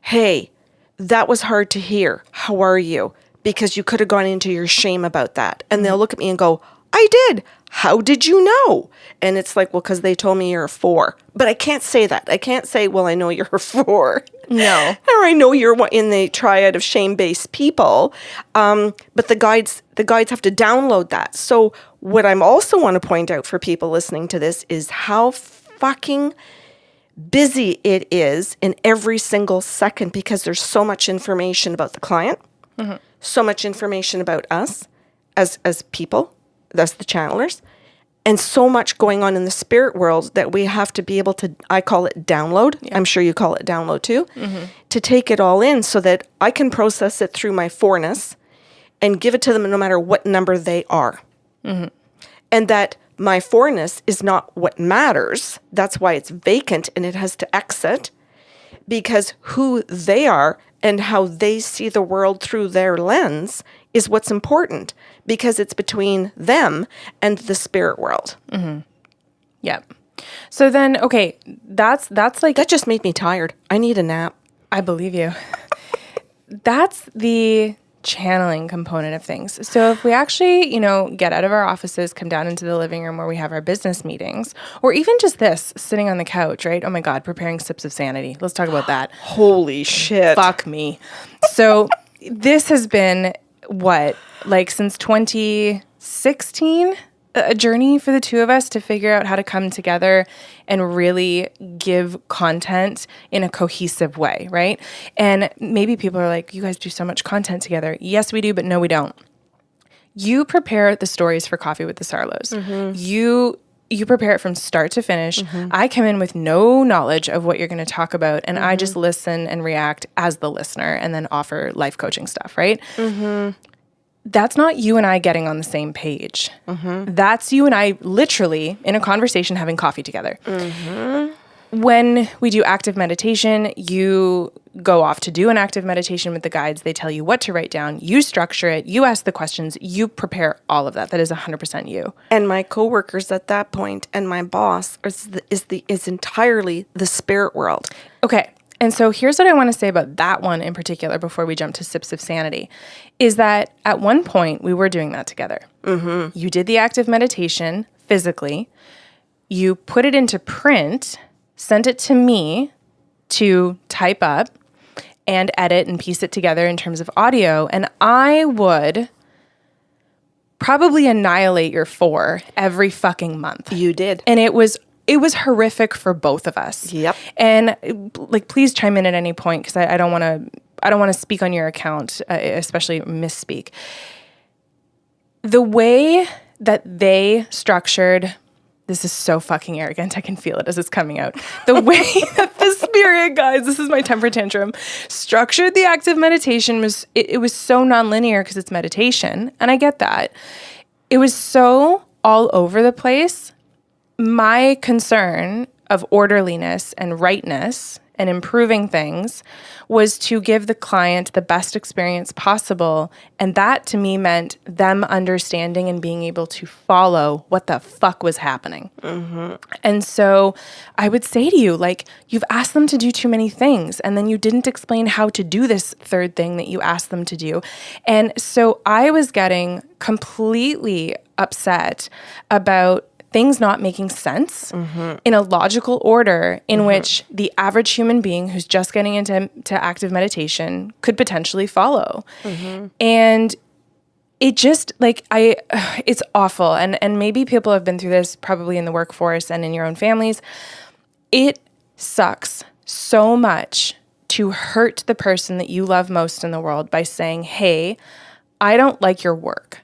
hey, that was hard to hear. How are you? Because you could have gone into your shame about that. And they'll look at me and go, I did. How did you know? And it's like, well, because they told me you're a 4. But I can't say that. I can't say, well, I know you're a 4. No. Or I know you're in the triad of shame-based people. But the guides have to download that. So what I'm also want to point out for people listening to this is how fucking busy it is in every single second because there's so much information about the client, so much information about us as people, that's the channelers, and so much going on in the spirit world that we have to be able to, I call it download. Yeah. I'm sure you call it download too, to take it all in so that I can process it through my fourness and give it to them no matter what number they are. Mm-hmm. And that my fourness is not what matters. That's why it's vacant and it has to exit, because who they are and how they see the world through their lens is what's important, because it's between them and the spirit world. Mm-hmm. Yep. So then, okay, that's like... That just made me tired. I need a nap. I believe you. That's the channeling component of things. So if we actually, get out of our offices, come down into the living room where we have our business meetings, or even just this, sitting on the couch, right? Oh my God, preparing sips of sanity. Let's talk about that. Holy shit. Fuck me. So this has been, since 2016? A journey for the 2 of us to figure out how to come together and really give content in a cohesive way, right? And maybe people are like, you guys do so much content together. Yes, we do, but no, we don't. You prepare the stories for Coffee with the Sarlos. Mm-hmm. You prepare it from start to finish. Mm-hmm. I come in with no knowledge of what you're going to talk about, and I just listen and react as the listener and then offer life coaching stuff, right? Mm-hmm. That's not you and I getting on the same page. Mm-hmm. That's you and I literally in a conversation having coffee together. Mm-hmm. when we do active meditation, you go off to do an active meditation with the guides. They tell you what to write down. You structure it. You ask the questions. You prepare all of that. That is 100% you. And my coworkers at that point and my boss is entirely the spirit world. Okay. And so here's what I want to say about that one in particular before we jump to Sips of Sanity, is that at one point we were doing that together. Mm-hmm. You did the active meditation physically. You put it into print, sent it to me to type up and edit and piece it together in terms of audio. And I would probably annihilate your 4 every fucking month. You did. And it was horrific for both of us. Yep. And like, please chime in at any point, because I don't want to speak on your account, especially misspeak. The way that they structured, this is so fucking arrogant, I can feel it as it's coming out. The way that the spirit guides, this is my temper tantrum, structured the active meditation was, it was so nonlinear because it's meditation, and I get that. It was so all over the place. My concern of orderliness and rightness and improving things was to give the client the best experience possible. And that to me meant them understanding and being able to follow what the fuck was happening. Mm-hmm. And so I would say to you, like, you've asked them to do too many things, and then you didn't explain how to do this third thing that you asked them to do. And so I was getting completely upset about things not making sense in a logical order in which the average human being who's just getting into active meditation could potentially follow. And it just, like, it's awful. And maybe people have been through this probably in the workforce and in your own families. It sucks so much to hurt the person that you love most in the world by saying, hey, I don't like your work.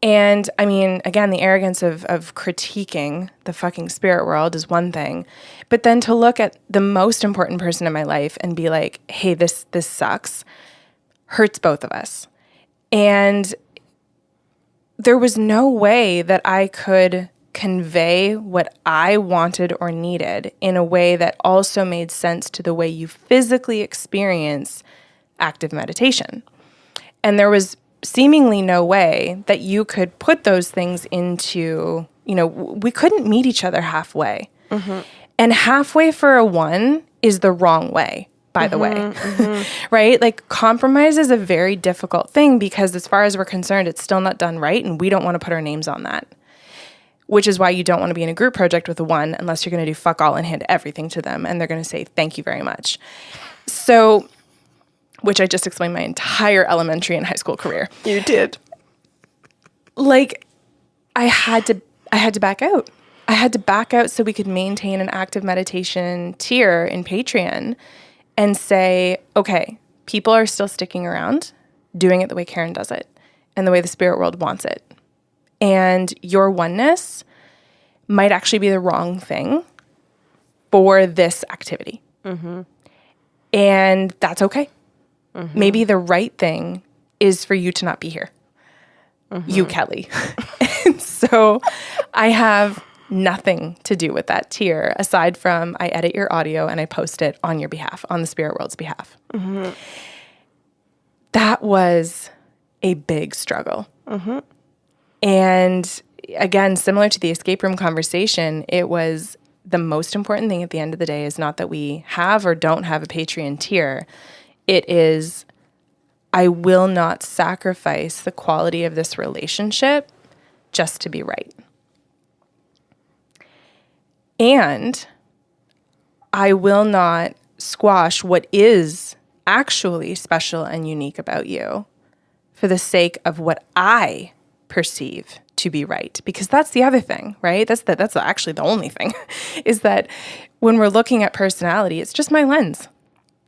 And I mean, again, the arrogance of critiquing the fucking spirit world is one thing, but then to look at the most important person in my life and be like, hey, this sucks, hurts both of us. And there was no way that I could convey what I wanted or needed in a way that also made sense to the way you physically experience active meditation. And there was seemingly no way that you could put those things into, we couldn't meet each other halfway. And halfway for a one is the wrong way, by the way, right? Like, compromise is a very difficult thing because as far as we're concerned, it's still not done right. And we don't want to put our names on that, which is why you don't want to be in a group project with a one unless you're going to do fuck all and hand everything to them. And they're going to say, thank you very much. So, which I just explained my entire elementary and high school career. You did. Like, I had to back out. I had to back out so we could maintain an active meditation tier in Patreon and say, okay, people are still sticking around, doing it the way Karen does it and the way the spirit world wants it. And your oneness might actually be the wrong thing for this activity. And that's okay. Maybe the right thing is for you to not be here. You, Kelly. And so I have nothing to do with that tier aside from I edit your audio and I post it on your behalf, on the spirit world's behalf. That was a big struggle. And again, similar to the escape room conversation, it was the most important thing at the end of the day is not that we have or don't have a Patreon tier. It is, I will not sacrifice the quality of this relationship just to be right. And I will not squash what is actually special and unique about you for the sake of what I perceive to be right. Because that's the other thing, right? That's actually the only thing, is that when we're looking at personality, it's just my lens.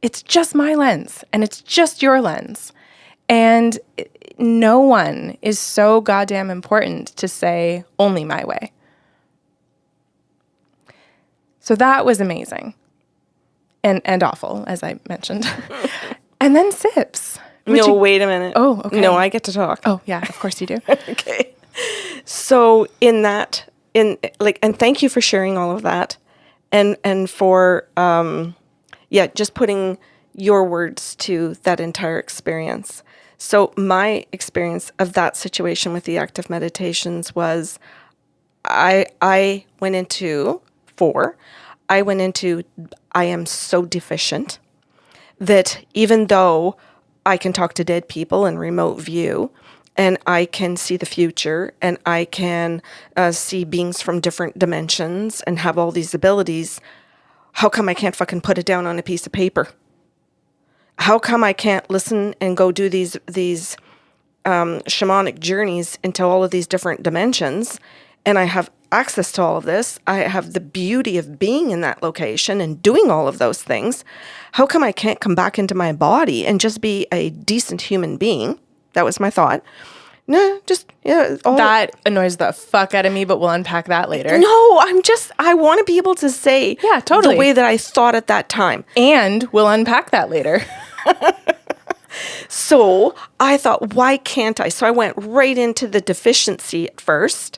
It's just my lens, and it's just your lens. And no one is so goddamn important to say only my way. So that was amazing and awful, as I mentioned. And then Sips. No, wait a minute. Oh, okay. No, I get to talk. Oh, yeah, of course you do. Okay. So and thank you for sharing all of that. and for just putting your words to that entire experience. So my experience of that situation with the active meditations was I went into I am so deficient that even though I can talk to dead people in remote view, and I can see the future, and I can see beings from different dimensions and have all these abilities, how come I can't fucking put it down on a piece of paper? How come I can't listen and go do these shamanic journeys into all of these different dimensions, and I have access to all of this? I have the beauty of being in that location and doing all of those things. How come I can't come back into my body and just be a decent human being? That was my thought. No, that annoys the fuck out of me, but we'll unpack that later. No, I want to be able to say totally the way that I thought at that time. And we'll unpack that later. So I thought, why can't I? So I went right into the deficiency at first.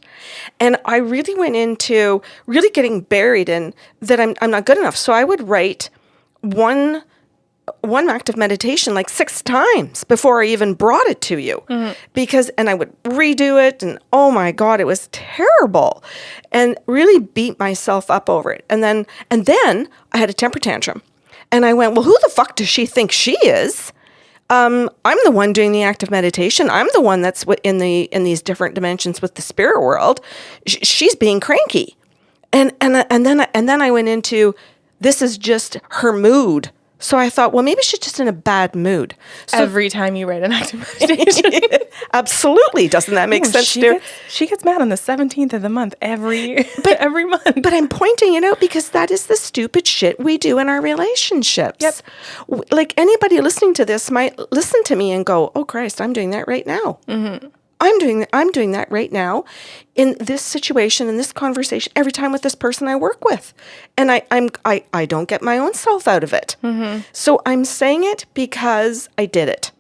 And I really went into really getting buried in that I'm not good enough. So I would write one active meditation like 6 times before I even brought it to you. And I would redo it, and oh my God, it was terrible, and really beat myself up over it. And then I had a temper tantrum, and I went, well, who the fuck does she think she is? I'm the one doing the active meditation. I'm the one that's in these different dimensions with the spirit world. She's being cranky. And then I went into, this is just her mood. So I thought, well, maybe she's just in a bad mood. So every time you write an active meditation. Absolutely. Doesn't that make sense? She gets mad on the 17th of the month every month. But I'm pointing it out because that is the stupid shit we do in our relationships. Yep. Like, anybody listening to this might listen to me and go, oh, Christ, I'm doing that right now. Mm-hmm. I'm doing that right now in this situation, in this conversation, every time with this person I work with. And I don't get my own self out of it. Mm-hmm. So I'm saying it because I did it.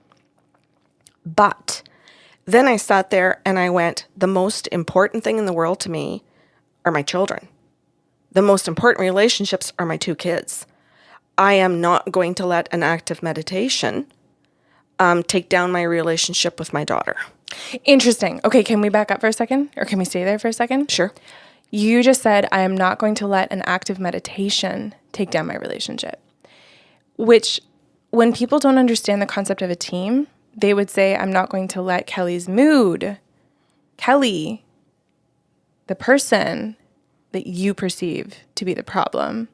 But then I sat there and I went, the most important thing in the world to me are my children. The most important relationships are my 2 kids. I am not going to let an active meditation take down my relationship with my daughter. Interesting. Okay, can we back up for a second? Or can we stay there for a second? Sure. You just said, I am not going to let an active meditation take down my relationship. Which, when people don't understand the concept of a team, they would say, I'm not going to let Kelly's mood, Kelly, the person that you perceive to be the problem,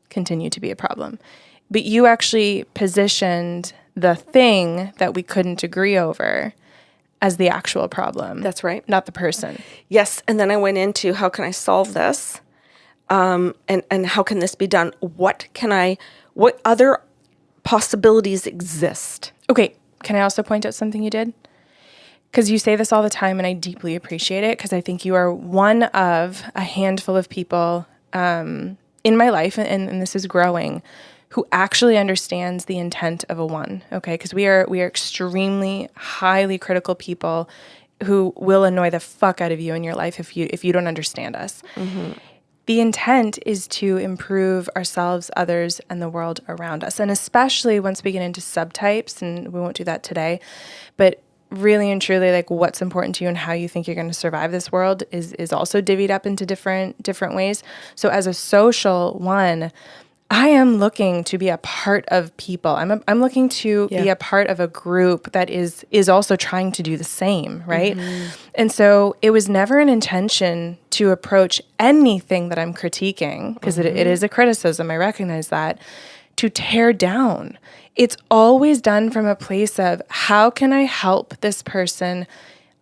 continue to be a problem. But you actually positioned the thing that we couldn't agree over as the actual problem. That's right. Not the person. Yes. And then I went into, how can I solve this? And how can this be done? What other possibilities exist? Okay. Can I also point out something you did? Because you say this all the time, and I deeply appreciate it, because I think you are one of a handful of people in my life, and this is growing, who actually understands the intent of a one, okay? Because we are extremely highly critical people who will annoy the fuck out of you in your life if you don't understand us. Mm-hmm. The intent is to improve ourselves, others, and the world around us. And especially once we get into subtypes, and we won't do that today, but really and truly, like, what's important to you and how you think you're going to survive this world is also divvied up into different ways. So as a social one, I am looking to be a part of people. I'm looking to be a part of a group that is also trying to do the same, right? Mm-hmm. And so it was never an intention to approach anything that I'm critiquing, because it is a criticism, I recognize that, to tear down. It's always done from a place of, how can I help this person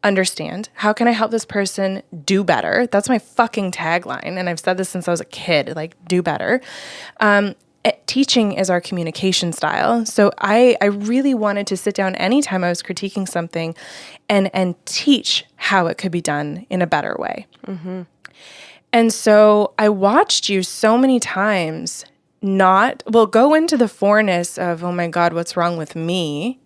understand? How can I help this person do better? That's my fucking tagline. And I've said this since I was a kid, like, do better. Teaching is our communication style. So I really wanted to sit down anytime I was critiquing something and teach how it could be done in a better way. Mm-hmm. And so I watched you so many times go into the foreness of, oh my God, what's wrong with me?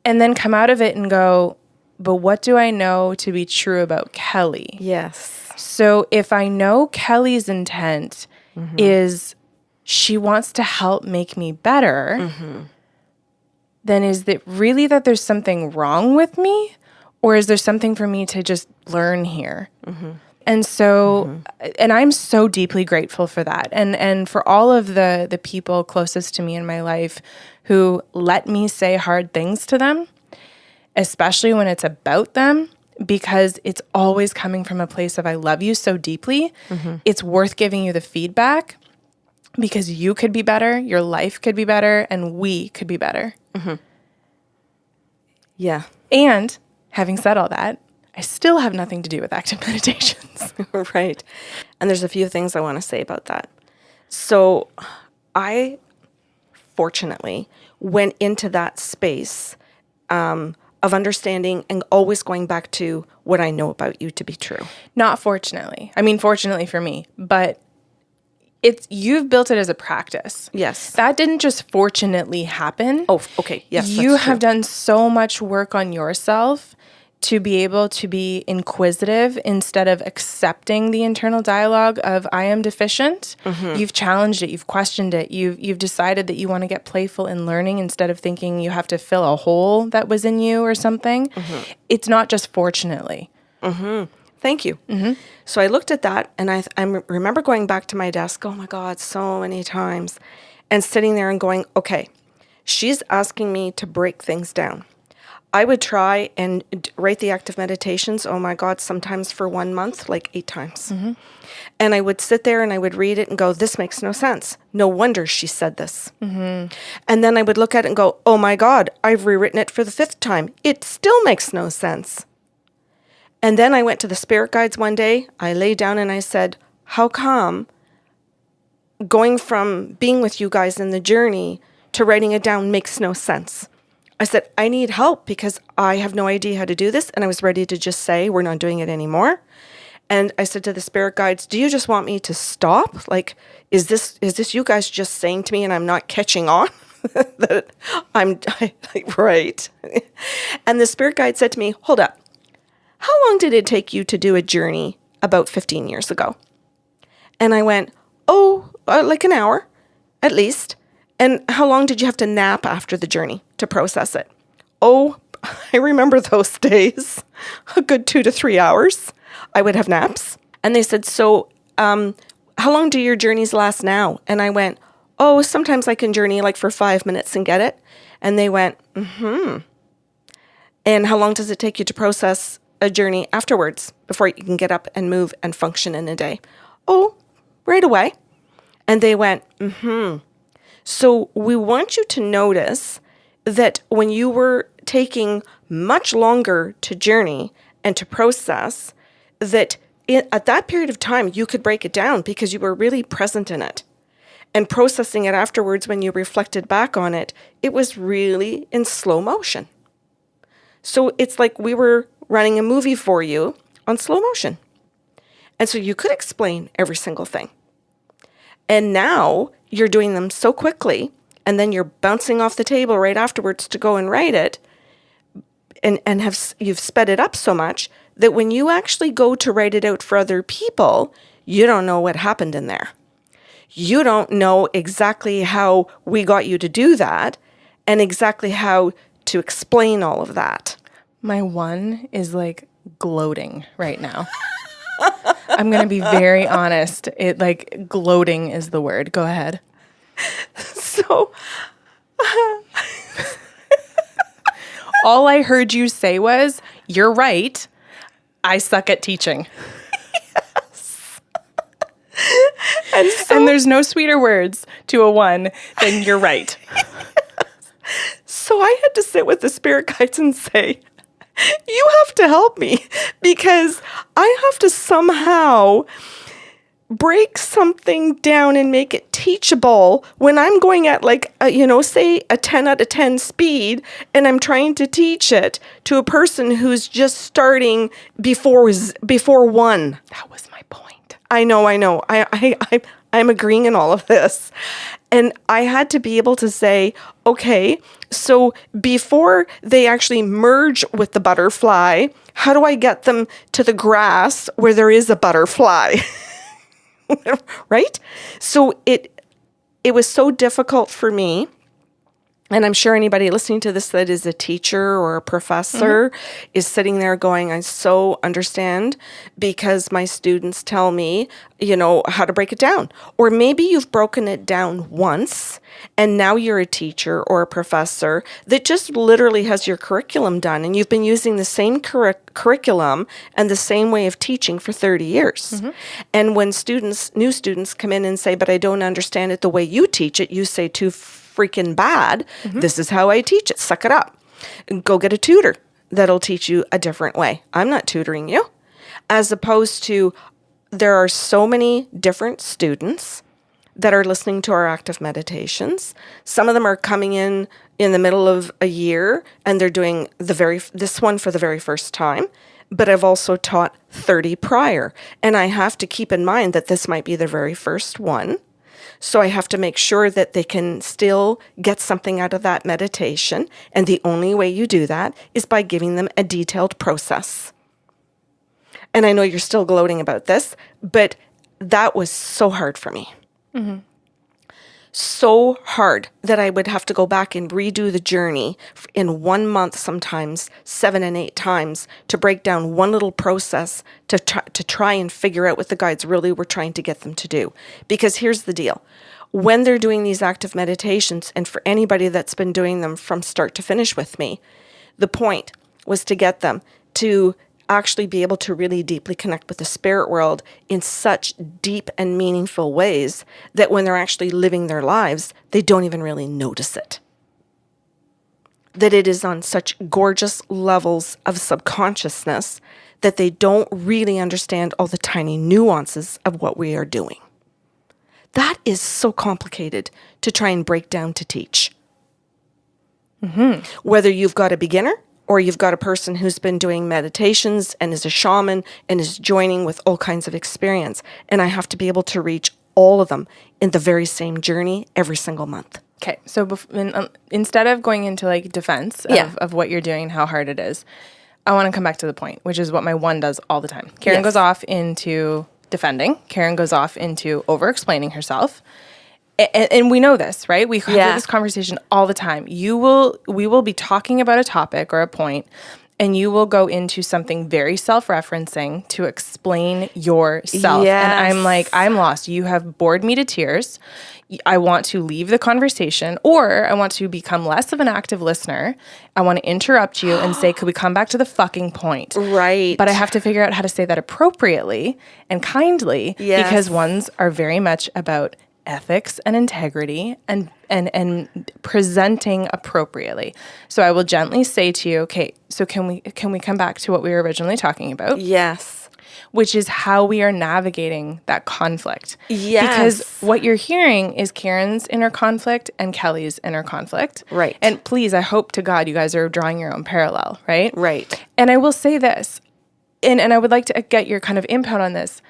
And then come out of it and go, but what do I know to be true about Kelly? Yes. So if I know Kelly's intent, is she wants to help make me better, then is it really that there's something wrong with me? Or is there something for me to just learn here? And so, and I'm so deeply grateful for that. And for all of the people closest to me in my life who let me say hard things to them, especially when it's about them, because it's always coming from a place of I love you so deeply. It's worth giving you the feedback because you could be better, your life could be better, and we could be better. Yeah. And having said all that, I still have nothing to do with active meditations. Right. And there's a few things I want to say about that. So I fortunately went into that space of understanding and always going back to what I know about you to be true. Not fortunately. I mean, fortunately for me, but you've built it as a practice. Yes. That didn't just fortunately happen. Oh, okay. Yes. You have done so much work on yourself to be able to be inquisitive instead of accepting the internal dialogue of I am deficient. You've challenged it, you've questioned it, you've decided that you want to get playful in learning instead of thinking you have to fill a hole that was in you or something. It's not just fortunately. Thank you. So I looked at that and I remember going back to my desk, oh my God, so many times, and sitting there and going, okay, she's asking me to break things down. I would try and write the active meditations, oh my God, sometimes for 1 month, like 8 times. And I would sit there and I would read it and go, this makes no sense. No wonder she said this. And then I would look at it and go, oh my God, I've rewritten it for the 5th time. It still makes no sense. And then I went to the spirit guides one day. I lay down and I said, how come going from being with you guys in the journey to writing it down makes no sense? I said, I need help because I have no idea how to do this. And I was ready to just say, we're not doing it anymore. And I said to the spirit guides, do you just want me to stop? Like, is this you guys just saying to me and I'm not catching on? That right. And the spirit guide said to me, hold up. How long did it take you to do a journey about 15 years ago? And I went, like an hour at least. And how long did you have to nap after the journey to process it? Oh, I remember those days. A good 2 to 3 hours. I would have naps. And they said, so how long do your journeys last now? And I went, sometimes I can journey like for 5 minutes and get it. And they went, And how long does it take you to process a journey afterwards before you can get up and move and function in a day? Oh, right away. And they went, So we want you to notice that when you were taking much longer to journey and to process, that at that period of time, you could break it down because you were really present in it. And processing it afterwards when you reflected back on it, it was really in slow motion. So it's like we were running a movie for you on slow motion. And so you could explain every single thing. And now you're doing them so quickly, and then you're bouncing off the table right afterwards to go and write it, and you've sped it up so much that when you actually go to write it out for other people, you don't know what happened in there. You don't know exactly how we got you to do that and exactly how to explain all of that. My one is like gloating right now. I'm going to be very honest. Gloating is the word. Go ahead. So all I heard you say was, you're right. I suck at teaching. Yes. And there's no sweeter words to a 1 than you're right. Yes. So I had to sit with the spirit guides and say, you have to help me because I have to somehow break something down and make it teachable when I'm going at say a 10 out of 10 speed and I'm trying to teach it to a person who's just starting before 1. That was my point. I know. I'm agreeing in all of this. And I had to be able to say, okay, so before they actually merge with the butterfly, how do I get them to the grass where there is a butterfly? right? So it was so difficult for me. And I'm sure anybody listening to this that is a teacher or a professor is sitting there going, I so understand, because my students tell me, how to break it down. Or maybe you've broken it down once and now you're a teacher or a professor that just literally has your curriculum done and you've been using the same curriculum and the same way of teaching for 30 years. And when new students come in and say, but I don't understand it the way you teach it, you say too freaking bad. This is how I teach it. Suck it up. Go get a tutor that'll teach you a different way. I'm not tutoring you. As opposed to, there are so many different students that are listening to our active meditations. Some of them are coming in the middle of a year and they're doing this one for the very first time. But I've also taught 30 prior. And I have to keep in mind that this might be the very first one. So I have to make sure that they can still get something out of that meditation. And the only way you do that is by giving them a detailed process. And I know you're still gloating about this, but that was so hard for me. So hard that I would have to go back and redo the journey in 1 month, sometimes 7 and 8 times, to break down one little process to try and figure out what the guides really were trying to get them to do. Because here's the deal. When they're doing these active meditations, and for anybody that's been doing them from start to finish with me, the point was to get them to actually be able to really deeply connect with the spirit world in such deep and meaningful ways that when they're actually living their lives, they don't even really notice it. That it is on such gorgeous levels of subconsciousness that they don't really understand all the tiny nuances of what we are doing. That is so complicated to try and break down to teach. Whether you've got a beginner or you've got a person who's been doing meditations and is a shaman and is joining with all kinds of experience. And I have to be able to reach all of them in the very same journey every single month. Okay, so instead of going into like defense of what you're doing and how hard it is, I want to come back to the point, which is what my one does all the time. Karen goes off into defending. Karen goes off into over-explaining herself. And we know this, right? We have this conversation all the time. We will be talking about a topic or a point, and you will go into something very self-referencing to explain yourself. Yes. And I'm like, I'm lost. You have bored me to tears. I want to leave the conversation, or I want to become less of an active listener. I want to interrupt you and say, could we come back to the fucking point? Right. But I have to figure out how to say that appropriately and kindly, because ones are very much about ethics and integrity and presenting appropriately. So I will gently say to you, okay, so can we come back to what we were originally talking about? Yes. Which is how we are navigating that conflict. Yes. Because what you're hearing is Karen's inner conflict and Kelly's inner conflict. Right. And please, I hope to God you guys are drawing your own parallel, right? Right. And I will say this, and I would like to get your kind of input on this.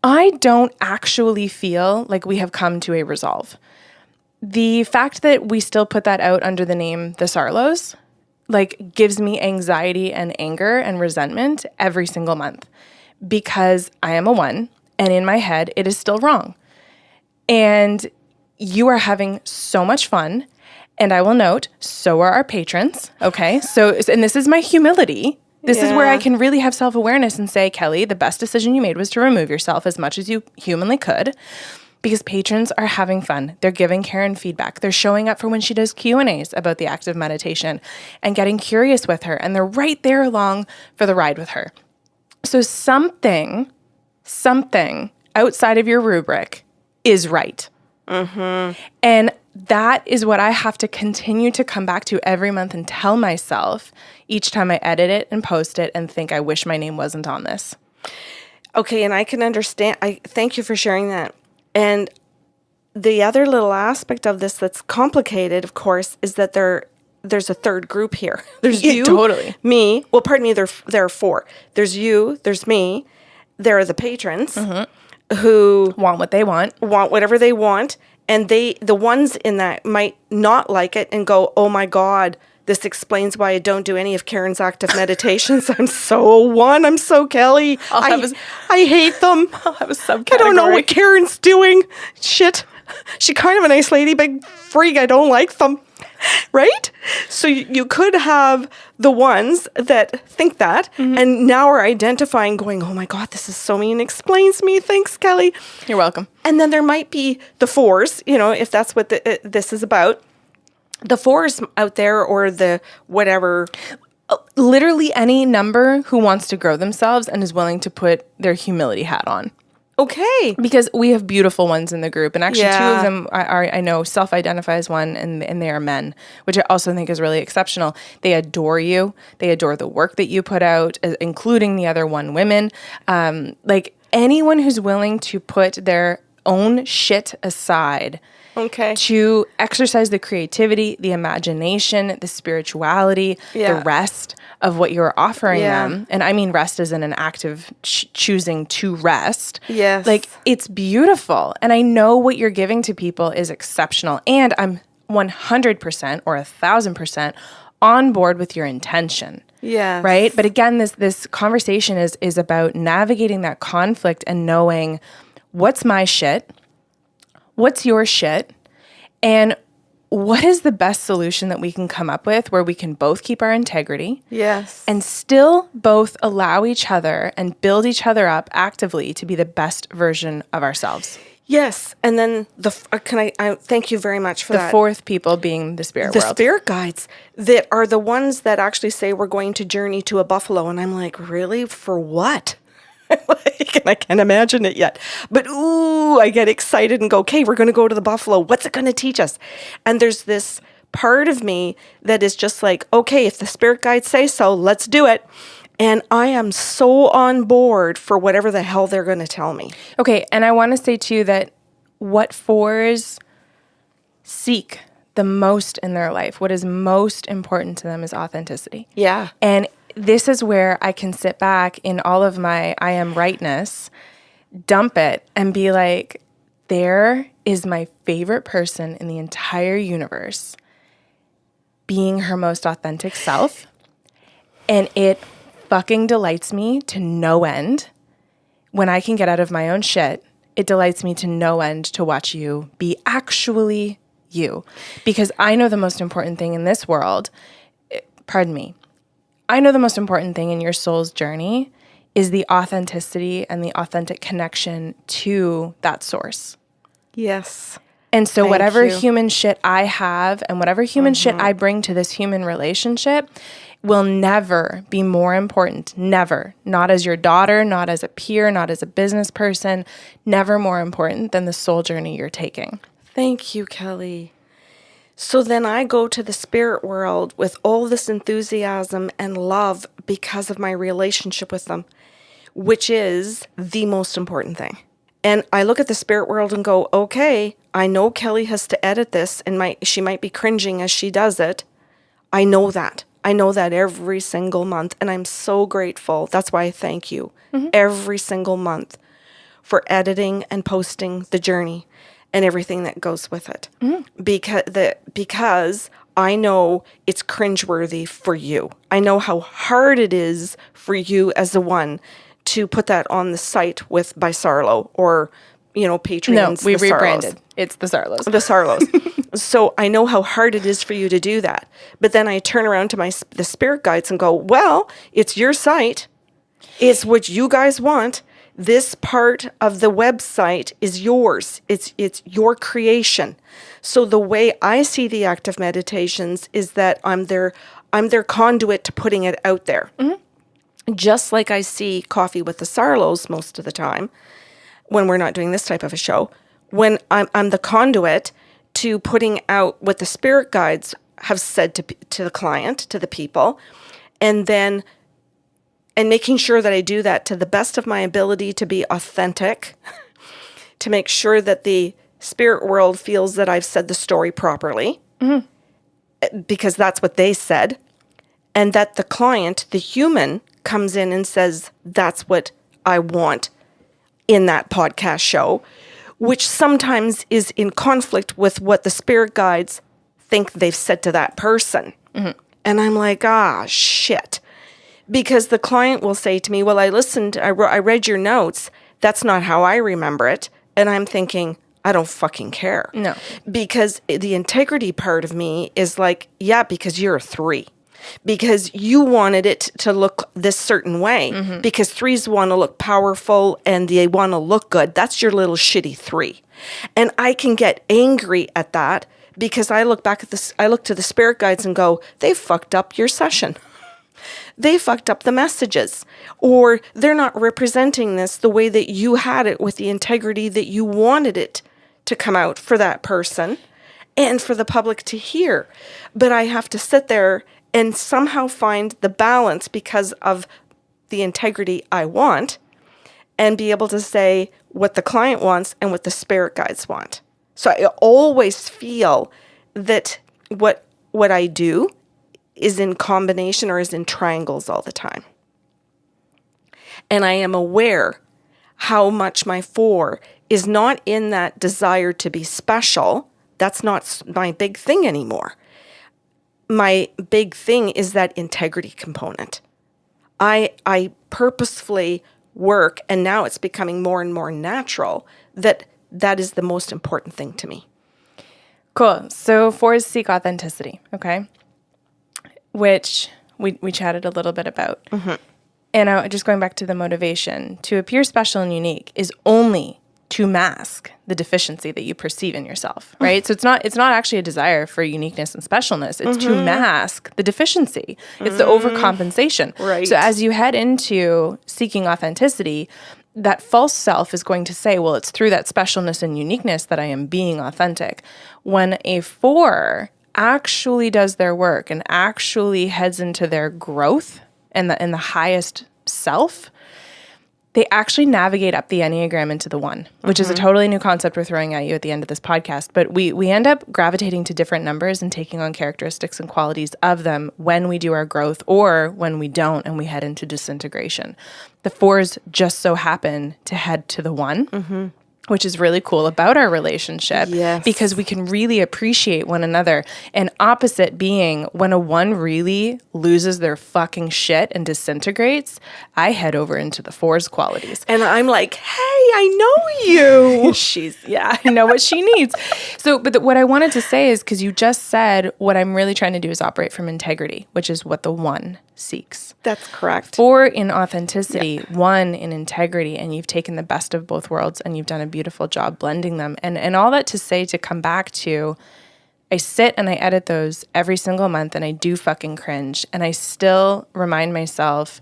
I don't actually feel like we have come to a resolve. The fact that we still put that out under the name the Sarlos, like, gives me anxiety and anger and resentment every single month, because I am a one, and in my head, it is still wrong. And you are having so much fun, and I will note, so are our patrons, okay? And this is my humility. This is where I can really have self-awareness and say, Kelly, the best decision you made was to remove yourself as much as you humanly could, because patrons are having fun. They're giving Karen feedback. They're showing up for when she does Q&As about the active meditation and getting curious with her, and they're right there along for the ride with her. So something outside of your rubric is right. And that is what I have to continue to come back to every month and tell myself each time I edit it and post it and think, I wish my name wasn't on this. Okay, and I can understand. I thank you for sharing that. And the other little aspect of this that's complicated, of course, is that there's a third group here. There's you, totally. Me. Well, pardon me, there are 4. There's you, there's me, there are the patrons who Want what they want. Want whatever they want. And the ones in that might not like it and go, oh my God, This explains why I don't do any of Karen's active meditations. I'm so Kelly. I hate them. I'll have a subcategory. I don't know what Karen's doing. Shit. She's kind of a nice lady, big freak. I don't like them. Right? So you could have the ones that think that and now are identifying going, oh my God, this is so mean. Explains me. Thanks, Kelly. You're welcome. And then there might be the 4s, if that's what this is about. The 4s out there or the whatever. Literally any number who wants to grow themselves and is willing to put their humility hat on. Okay. Because we have beautiful ones in the group. And actually 2 Yeah. of them I know self-identify as one and they are men, which I also think is really exceptional. They adore you. They adore the work that you put out, including the other 1 women. Like anyone who's willing to put their own shit aside to exercise the creativity, the imagination, the spirituality, the rest of what you're offering them. And I mean rest as in an active choosing to rest. Yes. Like it's beautiful. And I know what you're giving to people is exceptional. And I'm 100% or 1,000% on board with your intention. Yes. Right? But again, this conversation is about navigating that conflict and knowing what's my shit, what's your shit, and what is the best solution that we can come up with where we can both keep our integrity and still both allow each other and build each other up actively to be the best version of ourselves. Yes. And then I thank you very much for that. The 4th people being the spirit world. The spirit guides that are the ones that actually say we're going to journey to a buffalo. And I'm like, really? For what? And I can't imagine it yet. But I get excited and go, okay, we're going to go to the buffalo. What's it going to teach us? And there's this part of me that is just like, okay, if the spirit guides say so, let's do it. And I am so on board for whatever the hell they're going to tell me. Okay, and I want to say too that what 4s seek the most in their life, what is most important to them is authenticity. Yeah. And this is where I can sit back in all of my I am rightness, dump it, and be like, there is my favorite person in the entire universe being her most authentic self. And it fucking delights me to no end when I can get out of my own shit. It delights me to no end to watch you be actually you. Because I know the most important thing in this world, I know the most important thing in your soul's journey is the authenticity and the authentic connection to that source. Yes. And so Thank whatever you. human shit I have and whatever human shit I bring to this human relationship will never be more important. Never. Not as your daughter, not as a peer, not as a business person. Never more important than the soul journey you're taking. Thank you, Kelly. So then I go to the spirit world with all this enthusiasm and love because of my relationship with them, which is the most important thing. And I look at the spirit world and go, okay, I know Kelly has to edit this and she might be cringing as she does it. I know that. I know that every single month. And I'm so grateful. That's why I thank you every single month for editing and posting the journey and everything that goes with it. Because I know it's cringeworthy for you. I know how hard it is for you as the one to put that on the site by Sarlo or, Patreon's. No, we the rebranded. Sarlos. It's the Sarlos. The Sarlos. So I know how hard it is for you to do that. But then I turn around to the spirit guides and go, well, it's your site. It's what you guys want. This part of the website is yours. It's your creation. So the way I see the active meditations is that I'm their conduit to putting it out there. Just like I see Coffee with the Sarlos most of the time when we're not doing this type of a show, when I'm the conduit to putting out what the spirit guides have said to the client, to the people, and making sure that I do that to the best of my ability to be authentic, to make sure that the spirit world feels that I've said the story properly, because that's what they said, and that the client, the human, comes in and says, that's what I want in that podcast show, which sometimes is in conflict with what the spirit guides think they've said to that person. And I'm like, shit. Because the client will say to me, well, I read your notes. That's not how I remember it. And I'm thinking, I don't fucking care. No. Because the integrity part of me is like, yeah, because you're a 3. Because you wanted it to look this certain way. Mm-hmm. Because 3s want to look powerful and they want to look good. That's your little shitty 3. And I can get angry at that because I look back at this, I look to the spirit guides and go, they fucked up your session. They fucked up the messages, or they're not representing this the way that you had it with the integrity that you wanted it to come out for that person and for the public to hear. But I have to sit there and somehow find the balance because of the integrity I want and be able to say what the client wants and what the spirit guides want. So I always feel that what I do is in combination or is in triangles all the time. And I am aware how much my 4 is not in that desire to be special. That's not my big thing anymore. My big thing is that integrity component. I purposefully work, and now it's becoming more and more natural, that is the most important thing to me. Cool. So 4s seek authenticity, okay? Which we chatted a little bit about. Mm-hmm. And just going back to the motivation, to appear special and unique is only to mask the deficiency that you perceive in yourself, right? So it's not actually a desire for uniqueness and specialness. It's to mask the deficiency. It's the overcompensation. Right. So as you head into seeking authenticity, that false self is going to say, well, it's through that specialness and uniqueness that I am being authentic. When a 4 actually does their work and actually heads into their growth and the highest self, they actually navigate up the Enneagram into the 1, which is a totally new concept we're throwing at you at the end of this podcast. But we end up gravitating to different numbers and taking on characteristics and qualities of them when we do our growth or when we don't and we head into disintegration. The 4s just so happen to head to the 1. Which is really cool about our relationship, because we can really appreciate one another. And opposite being, when a 1 really loses their fucking shit and disintegrates, I head over into the 4's qualities. And I'm like, hey, I know you. I know what she needs. So, but what I wanted to say is, because you just said what I'm really trying to do is operate from integrity, which is what the 1 seeks. That's correct. 4 in authenticity, 1 in integrity, and you've taken the best of both worlds and you've done a beautiful job blending them. And all that to say, to come back to, I sit and I edit those every single month and I do fucking cringe. And I still remind myself,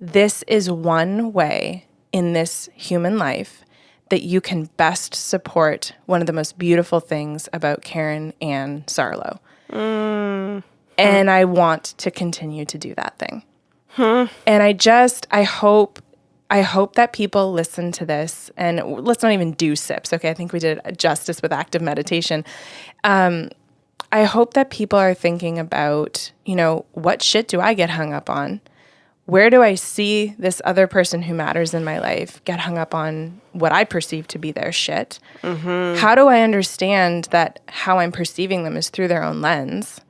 this is one way in this human life that you can best support one of the most beautiful things about Karen and Sarlo. And I want to continue to do that thing. And I hope that people listen to this, and let's not even do sips. Okay, I think we did justice with active meditation. I hope that people are thinking about, what shit do I get hung up on? Where do I see this other person who matters in my life get hung up on what I perceive to be their shit? How do I understand that how I'm perceiving them is through their own lens?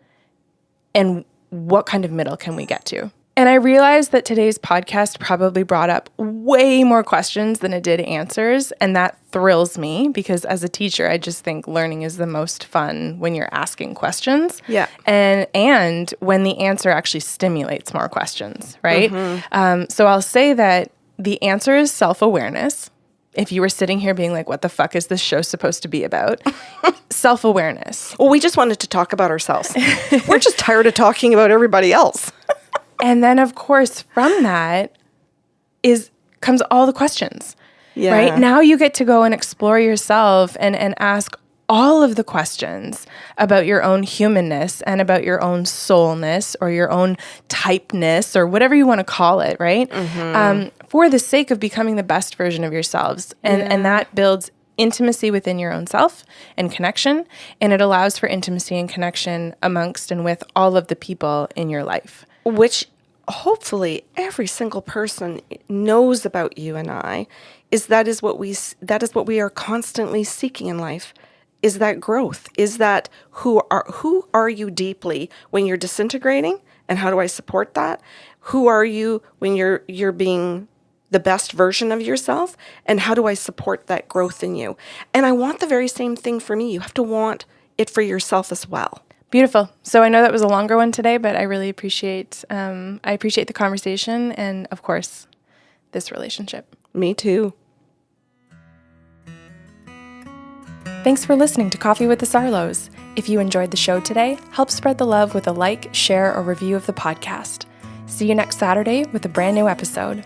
And what kind of middle can we get to? And I realized that today's podcast probably brought up way more questions than it did answers. And that thrills me, because as a teacher, I just think learning is the most fun when you're asking questions. Yeah. And when the answer actually stimulates more questions, right? So I'll say that the answer is self-awareness. If you were sitting here being like, what the fuck is this show supposed to be about? Self-awareness. Well, we just wanted to talk about ourselves. We're just tired of talking about everybody else. And then, of course, from that comes all the questions, right? Now you get to go and explore yourself and ask all of the questions about your own humanness and about your own soulness or your own typeness or whatever you want to call it, right? For the sake of becoming the best version of yourselves. And that builds intimacy within your own self and connection, and it allows for intimacy and connection amongst and with all of the people in your life. Which hopefully every single person knows about you and I, that is what we are constantly seeking in life, is that growth? Is that who are you deeply when you're disintegrating, and how do I support that? Who are you when you're being the best version of yourself, and how do I support that growth in you? And I want the very same thing for me. You have to want it for yourself as well. Beautiful. So I know that was a longer one today, but I really appreciate the conversation and, of course, this relationship. Me too. Thanks for listening to Coffee with the Sarlos. If you enjoyed the show today, help spread the love with a like, share, or review of the podcast. See you next Saturday with a brand new episode.